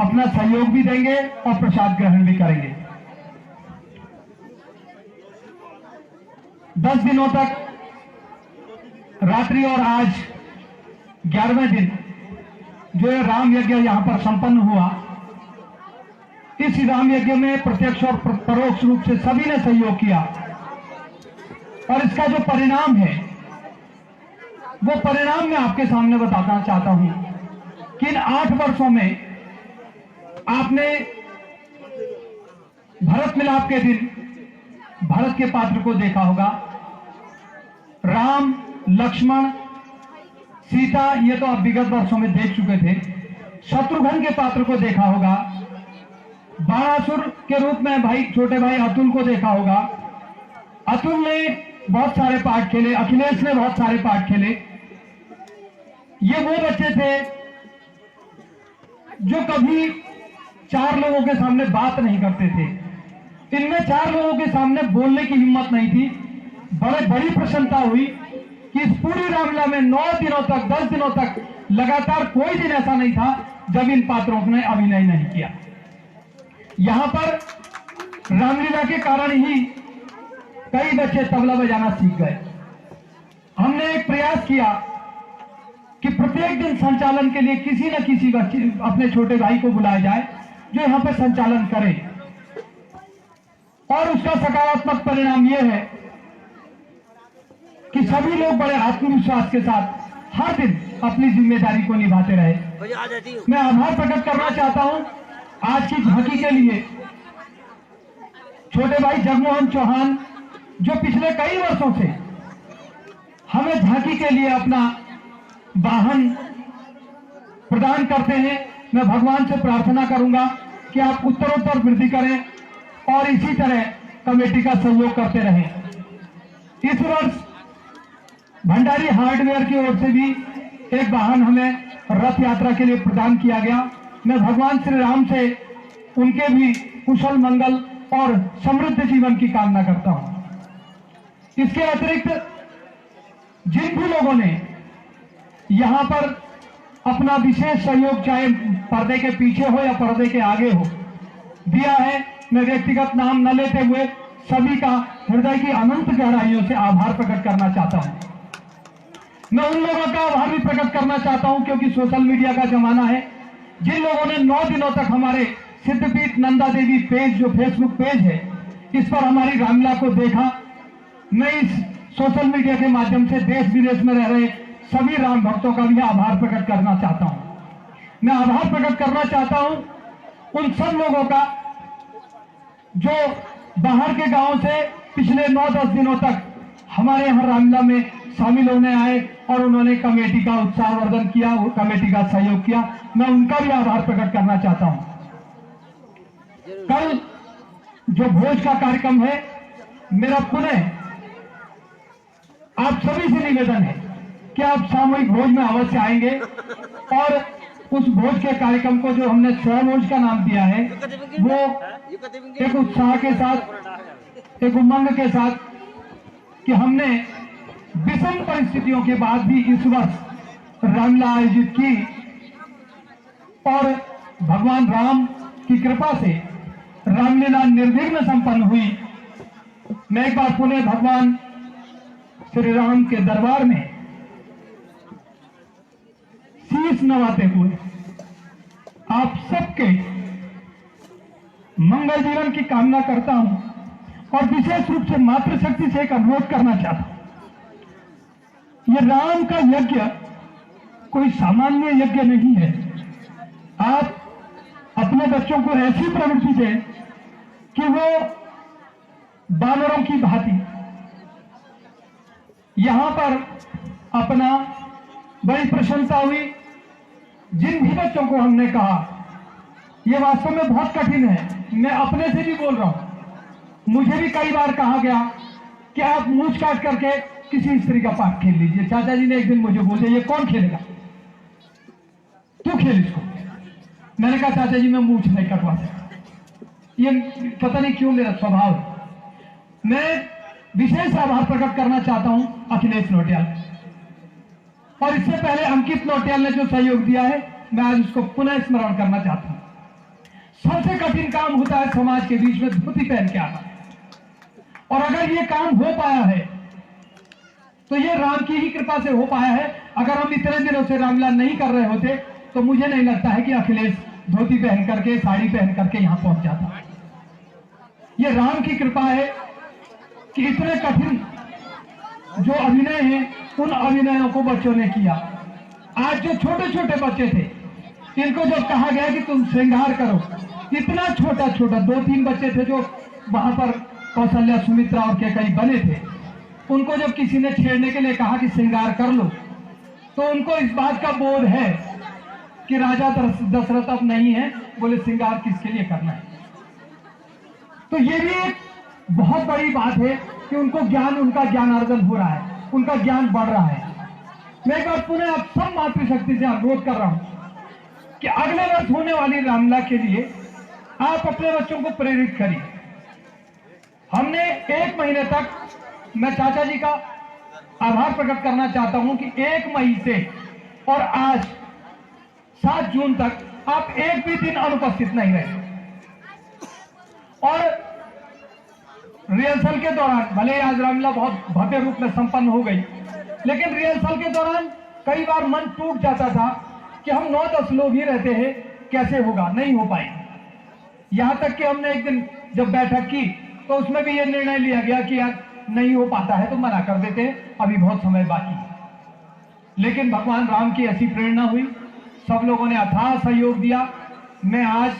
अपना सहयोग भी देंगे और प्रसाद ग्रहण भी करेंगे। 10 दिनों तक रात्रि और आज 11वें दिन जो ये राम यज्ञ यहां पर संपन्न हुआ, इस राम यज्ञ में प्रत्यक्ष और परोक्ष रूप से सभी ने सहयोग किया और इसका जो परिणाम है वो परिणाम मैं आपके सामने बताना चाहता हूं कि इन 8 वर्षों में आपने भरत मिलाप के दिन भरत के पात्र को देखा होगा, राम, लक्ष्मण, सीता, ये तो आप विगत वर्षों में देख चुके थे। शत्रुघ्न के पात्र को देखा होगा, बाणासुर के रूप में भाई छोटे भाई अतुल को देखा होगा। अतुल ने बहुत सारे पार्ट खेले, अखिलेश ने बहुत सारे पार्ट खेले। ये वो बच्चे थे जो कभी 4 लोगों के सामने बात नहीं करते थे। इनमें 4 लोगों के सामने बोलने की हिम्मत नहीं थी। बड़ी प्रसन्नता हुई कि इस पूरी रामलीला में 9 दिनों तक, 10 दिनों तक लगातार कोई दिन ऐसा नहीं था जब इन पात्रों ने अभिनय नहीं किया। यहां पर रामलीला के कारण ही कई बच्चे तबला बजाना सीख गए। हमने एक प्रयास किया कि प्रत्येक दिन संचालन के लिए किसी न किसी बच्चे, अपने छोटे भाई को बुलाया जाए जो यहां पर संचालन करे, और उसका सकारात्मक परिणाम यह है कि सभी लोग बड़े आत्मविश्वास के साथ हर दिन अपनी जिम्मेदारी को निभाते रहे। मैं आभार प्रकट करना चाहता हूं आज की झांकी के लिए छोटे भाई जगमोहन चौहान, जो पिछले कई वर्षों से हमें झांकी के लिए अपना वाहन प्रदान करते हैं। मैं भगवान से प्रार्थना करूंगा कि आप उत्तरोत्तर वृद्धि करें और इसी तरह कमेटी का सहयोग करते रहें। इस वर्ष भंडारी हार्डवेयर की ओर से भी एक वाहन हमें रथ यात्रा के लिए प्रदान किया गया। मैं भगवान श्री राम से उनके भी कुशल मंगल और समृद्ध जीवन की कामना करता हूं। इसके अतिरिक्त जिन भी लोगों ने यहां पर अपना विशेष सहयोग, चाहे पर्दे के पीछे हो या पर्दे के आगे हो, दिया है, मैं व्यक्तिगत नाम न लेते हुए सभी का हृदय की अनंत गहराइयों से आभार प्रकट करना चाहता हूं। मैं उन लोगों का आभार भी प्रकट करना चाहता हूं क्योंकि सोशल मीडिया का जमाना है। जिन लोगों ने 9 दिनों तक हमारे सिद्धपीठ नंदा देवी पेज, जो फेसबुक पेज है, इस पर हमारी रामलीला को देखा, मैं इस सोशल मीडिया के माध्यम से देश विदेश में रह रहे सभी राम भक्तों का भी आभार प्रकट करना चाहता हूं। मैं आभार प्रकट करना चाहता हूं उन सब लोगों का जो बाहर के गांव से पिछले 9-10 दिनों तक हमारे यहां रामलीला में शामिल होने आए और उन्होंने कमेटी का उत्साहवर्धन किया, कमेटी का सहयोग किया। मैं उनका भी आभार प्रकट करना चाहता हूं। कल जो भोज का कार्यक्रम है, मेरा पुनः आप सभी से निवेदन है कि आप सामूहिक भोज में अवश्य आएंगे और उस भोज के कार्यक्रम को, जो हमने स्वभोज का नाम दिया है, वो एक उत्साह के साथ, एक उमंग के साथ कि हमने विषम परिस्थितियों के बाद भी इस वर्ष रामलीला आयोजित की और भगवान राम की कृपा से रामलीला निर्विघ्न संपन्न हुई। मैं एक बार पुनः भगवान श्री राम के दरबार में शीश नवाते हुए आप सबके मंगल जीवन की कामना करता हूं और विशेष रूप से मातृशक्ति से एक अनुरोध करना चाहता हूं। यह राम का यज्ञ कोई सामान्य यज्ञ नहीं है। आप अपने बच्चों को ऐसी प्रवृत्ति दें कि वो बानरों की भांति यहां पर अपना, बड़ी प्रशंसा हुई जिन भी बच्चों को हमने कहा, ये वास्तव में बहुत कठिन है, मैं अपने से भी बोल रहा हूं, मुझे भी कई बार कहा गया कि आप मूंछ काट करके किसी स्त्री का पाठ खेल लीजिए। चाचा जी ने एक दिन मुझे बोले, ये कौन खेलेगा, तू खेल इसको। मैंने कहा चाचा जी मैं मूंछ नहीं कटवा सकता, ये पता नहीं क्यों मेरा स्वभाव है। मैं विशेष आभार प्रकट करना चाहता हूं अखिलेश नौटियाल, और इससे पहले अंकित नौटियाल ने जो सहयोग दिया है, मैं आज उसको पुनः स्मरण करना चाहता हूं। सबसे कठिन काम होता है समाज के बीच में धोती पहन के आना, और अगर ये काम हो पाया है तो ये राम की ही कृपा से हो पाया है। अगर हम इतने दिनों से रामलीला नहीं कर रहे होते तो मुझे नहीं लगता है कि अखिलेश धोती पहन करके, साड़ी पहन करके यहां पहुंच जाता। ये राम की कृपा है कि इतने कठिन जो अभिनय है, उन अभिनयों को बच्चों ने किया। आज जो छोटे छोटे बच्चे थे, इनको जब कहा गया कि तुम श्रृंगार करो, इतना छोटा छोटा 2-3 बच्चे थे जो वहां पर कौशल्या, सुमित्रा और के कई बने थे, उनको जब किसी ने छेड़ने के लिए कहा कि श्रृंगार कर लो, तो उनको इस बात का बोध है कि राजा दशरथ अब नहीं है, बोले श्रृंगार किसके लिए करना है। तो ये भी एक बहुत बड़ी बात है कि उनको ज्ञान, उनका ज्ञानार्जन हो रहा है, उनका ज्ञान बढ़ रहा है। मैं एक बार पुनः आप सब मातृशक्ति से अनुरोध कर रहा हूं कि अगले वर्ष होने वाली रामलीला के लिए आप अपने बच्चों को प्रेरित करिए। हमने 1 महीने तक, मैं चाचा जी का आभार प्रकट करना चाहता हूं कि 1 मई से और आज 7 जून तक आप एक भी दिन अनुपस्थित नहीं रहे, और रिहर्सल के दौरान, भले ही आज रामलीला बहुत भव्य रूप में संपन्न हो गई, लेकिन रिहर्सल के दौरान कई बार मन टूट जाता था कि हम 9-10 लोग ही रहते हैं, कैसे होगा, नहीं हो पाए। यहां तक कि हमने एक दिन जब बैठक की तो उसमें भी यह निर्णय लिया गया कि यार नहीं हो पाता है तो मना कर देते हैं, अभी बहुत समय बाकी है। लेकिन भगवान राम की ऐसी प्रेरणा हुई, सब लोगों ने अथाह सहयोग दिया। मैं आज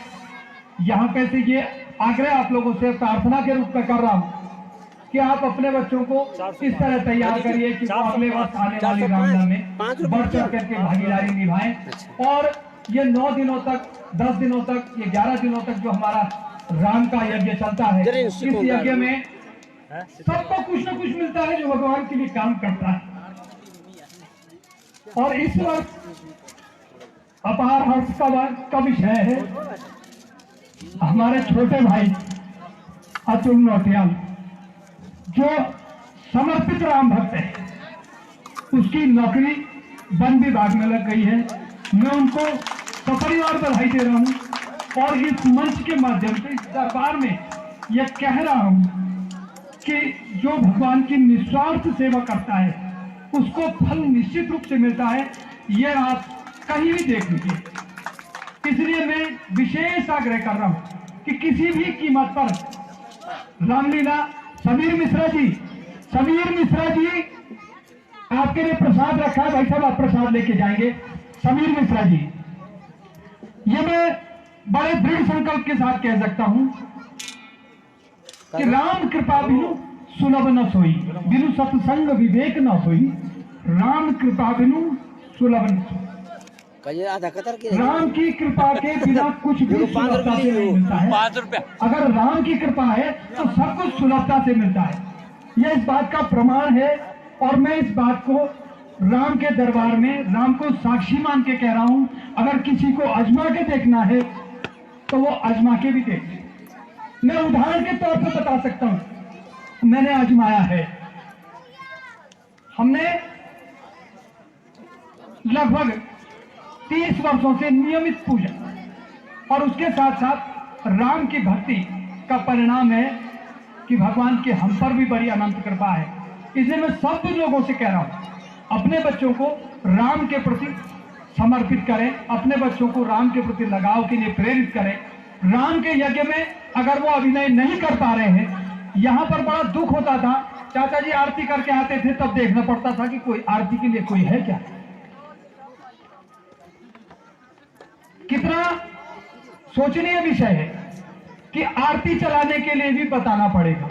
यहां पे से ये आग्रह आप लोगों से प्रार्थना के रूप में कर रहा हूं कि आप अपने बच्चों को इस तरह तैयार करिए कि वो अगले वर्ष आने वाली रामलीला में बढ़ चढ़ करके भागीदारी निभाएं, और ये 9 दिनों तक, 10 दिनों तक, ये 11 दिनों तक जो हमारा राम का यज्ञ चलता है, इस यज्ञ में सबको कुछ न कुछ मिलता है जो भगवान के लिए काम करता है। और इस वर्ष अपार हर्ष का विषय है हमारे छोटे भाई अतुल नौटियाल, जो समर्पित राम भक्त है। उसकी नौकरी वन विभाग में लग गई है। मैं उनको सपरिवार बधाई दे रहा हूं, और इस मंच के माध्यम से इस दरबार में यह कह रहा हूं कि जो भगवान की निस्वार्थ सेवा करता है उसको फल निश्चित रूप से मिलता है, ये आप कहीं भी देख लीजिए। इसलिए मैं विशेष आग्रह कर रहा हूं कि किसी भी कीमत पर रामलीला, समीर मिश्रा जी आपके लिए प्रसाद रखा है, भाई साहब आप प्रसाद लेके जाएंगे। समीर मिश्रा जी, ये मैं बड़े दृढ़ संकल्प के साथ कह सकता हूं कि राम कृपा बिनु सुलभ न सोई, बिनु सत्संग विवेक न सोई, राम कृपा बिनु सुलभ न सोई। राम की कृपा के बिना कुछ भी सुलभता से नहीं मिलता है। अगर राम की कृपा है तो सब कुछ सुलभता से मिलता है, यह इस बात का प्रमाण है। और मैं इस बात को राम के दरबार में, राम को साक्षी मान के कह रहा हूं। अगर किसी को आजमा के देखना है तो वो आजमा के भी देख। मैं उदाहरण के तौर पर बता सकता हूं, मैंने आजमाया है। हमने लगभग 30 वर्षों से नियमित पूजा, और उसके साथ साथ राम की भक्ति का परिणाम है कि भगवान की हम पर भी बड़ी अनंत कृपा है। इसलिए मैं सब लोगों से कह रहा हूं, अपने बच्चों को राम के प्रति समर्पित करें, अपने बच्चों को राम के प्रति लगाव के लिए प्रेरित करें। राम के यज्ञ में अगर वो अभिनय नहीं कर पा रहे हैं, यहां पर बड़ा दुख होता था। चाचा जी आरती करके आते थे, तब देखना पड़ता था कि कोई आरती के लिए कोई है क्या। कितना सोचनीय विषय है कि आरती चलाने के लिए भी बताना पड़ेगा,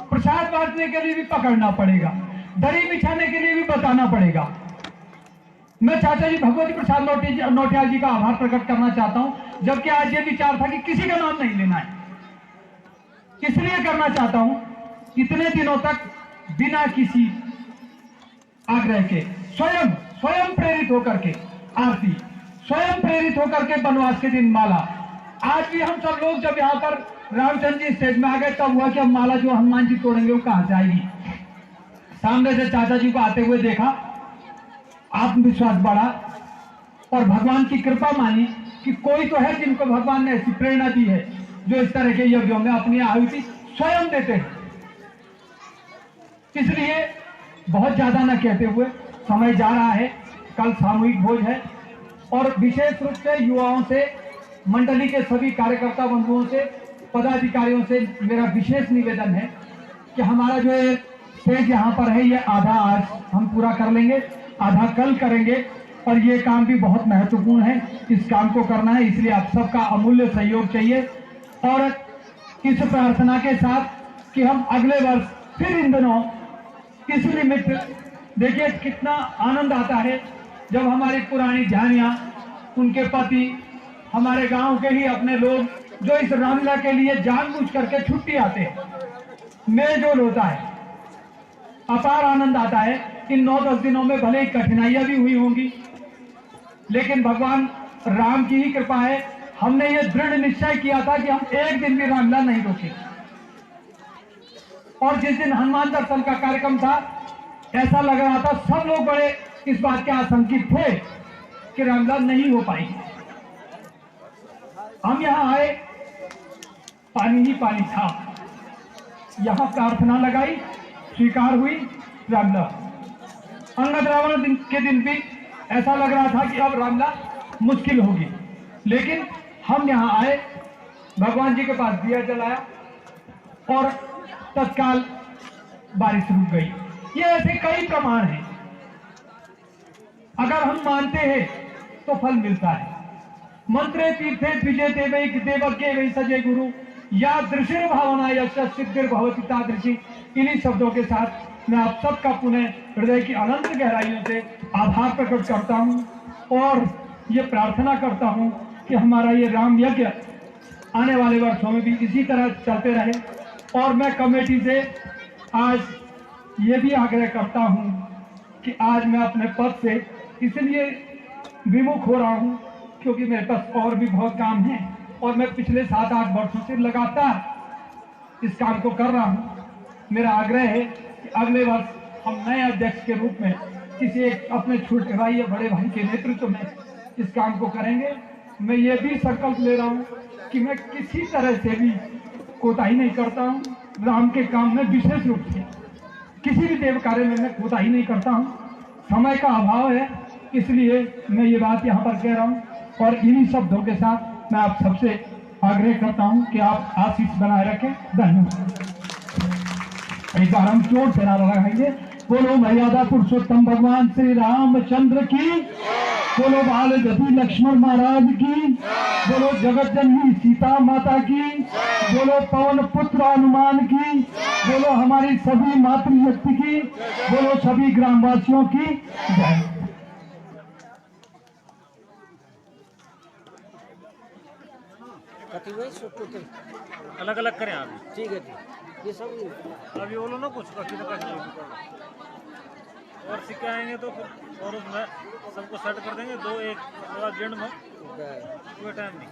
प्रसाद बांटने के लिए भी पकड़ना पड़ेगा, दरी बिछाने के लिए भी बताना पड़ेगा। मैं चाचा जी भगवती प्रसाद नौटियाल जी का आभार प्रकट करना चाहता हूं, जबकि आज ये विचार था कि किसी का नाम नहीं लेना है। इसलिए करना चाहता हूं, इतने दिनों तक बिना किसी आग्रह के स्वयं प्रेरित होकर के आरती, स्वयं प्रेरित होकर के वनवास के दिन माला। आज भी हम सब लोग जब यहाँ पर रामचंद्र जी स्टेज में आ गए तब हुआ कि अब माला जो हनुमान जी तोड़ेंगे वो कहां जाएगी। सामने से चाचा जी को आते हुए देखा, आत्मविश्वास बढ़ा और भगवान की कृपा मानी कि कोई तो है जिनको भगवान ने ऐसी प्रेरणा दी है जो इस तरह के यज्ञों में अपनी आहुति स्वयं देते हैं। इसलिए बहुत ज्यादा न कहते हुए, समय जा रहा है, कल सामूहिक भोज है और विशेष रूप से युवाओं से, मंडली के सभी कार्यकर्ता बंधुओं से, पदाधिकारियों से मेरा विशेष निवेदन है कि हमारा जो स्टेज यहाँ पर है ये आधा आज हम पूरा कर लेंगे, आधा कल करेंगे और ये काम भी बहुत महत्वपूर्ण है। इस काम को करना है, इसलिए आप सबका अमूल्य सहयोग चाहिए और इस प्रार्थना के साथ कि हम अगले वर्ष फिर इन दिनों इस निमित्त, देखिए कितना आनंद आता है जब हमारी पुरानी झानियां, उनके पति, हमारे गांव के ही अपने लोग जो इस रामलीला के लिए जानबूझ करके छुट्टी आते हैं, मेलजोल होता है, अपार आनंद आता है। इन 9-10 दिनों में भले ही कठिनाइयां भी हुई होंगी, लेकिन भगवान राम की ही कृपा है। हमने ये दृढ़ निश्चय किया था कि हम एक दिन भी रामलीला नहीं रोकेंगे और जिस दिन हनुमान दर्शन का कार्यक्रम था, ऐसा लग रहा था सब लोग बड़े इस बात के आशंकित थे कि रामलीला नहीं हो पाएगी। हम यहाँ आए, पानी ही पानी था, यहाँ प्रार्थना लगाई, स्वीकार हुई रामलीला। अंगद रावण के दिन भी ऐसा लग रहा था कि अब रामलीला मुश्किल होगी, लेकिन हम यहाँ आए, भगवान जी के पास दिया जलाया और तत्काल बारिश रुक गई। ये ऐसे कई प्रमाण हैं, अगर हम मानते हैं तो फल मिलता है। मंत्रे तीर्थे द्विजते वै देवज्ञे वै सजय गुरु, या दृशिर भावना या सिद्धिर भवति तादृशी। इन्हीं शब्दों के साथ मैं आप सबका पुनः हृदय की अनंत गहराइयों से आभार प्रकट करता हूं और ये प्रार्थना करता हूं कि हमारा ये राम यज्ञ आने वाले वर्षों में भी इसी तरह चलते रहे। और मैं कमेटी से आज ये भी आग्रह करता हूं कि आज मैं अपने पद से इसलिए विमुख हो रहा हूं क्योंकि मेरे पास और भी बहुत काम है और मैं पिछले 7-8 वर्षों से लगातार इस काम को कर रहा हूं। मेरा आग्रह है कि अगले वर्ष हम नए अध्यक्ष के रूप में किसी एक अपने छोटे भाई या बड़े भाई के नेतृत्व में इस काम को करेंगे। मैं ये भी संकल्प ले रहा हूं कि मैं किसी तरह से भी कोताही नहीं करता हूं, राम के काम में विशेष रूप से किसी भी देव कार्य में मैं कोताही नहीं करता हूं। समय का अभाव है, इसलिए मैं ये बात यहाँ पर कह रहा हूं और इन्हीं शब्दों के साथ मैं आप सबसे आग्रह करता हूं कि आप आशीष बनाए रखें। धन्यवाद। एक बार हम जोर से नारा लगाएंगे, बोलो मर्यादा पुरुषोत्तम भगवान श्री रामचंद्र की, बोलो बाल गति लक्ष्मण महाराज की, बोलो जगत जननी सीता माता की, बोलो पवन पुत्र हनुमान की, बोलो हमारी सभी मातृशक्ति की, बोलो सभी ग्रामवासियों की जय। कति हुए सो टोटल अलग अलग करें आप, ठीक है, ठीक ये सब अभी बोलो ना कुछ कभी ना कभी और सिखाएंगे तो फिर और उसमें सबको सेट कर देंगे। 2-1 थोड़ा जेंड में कोई टाइम नहीं।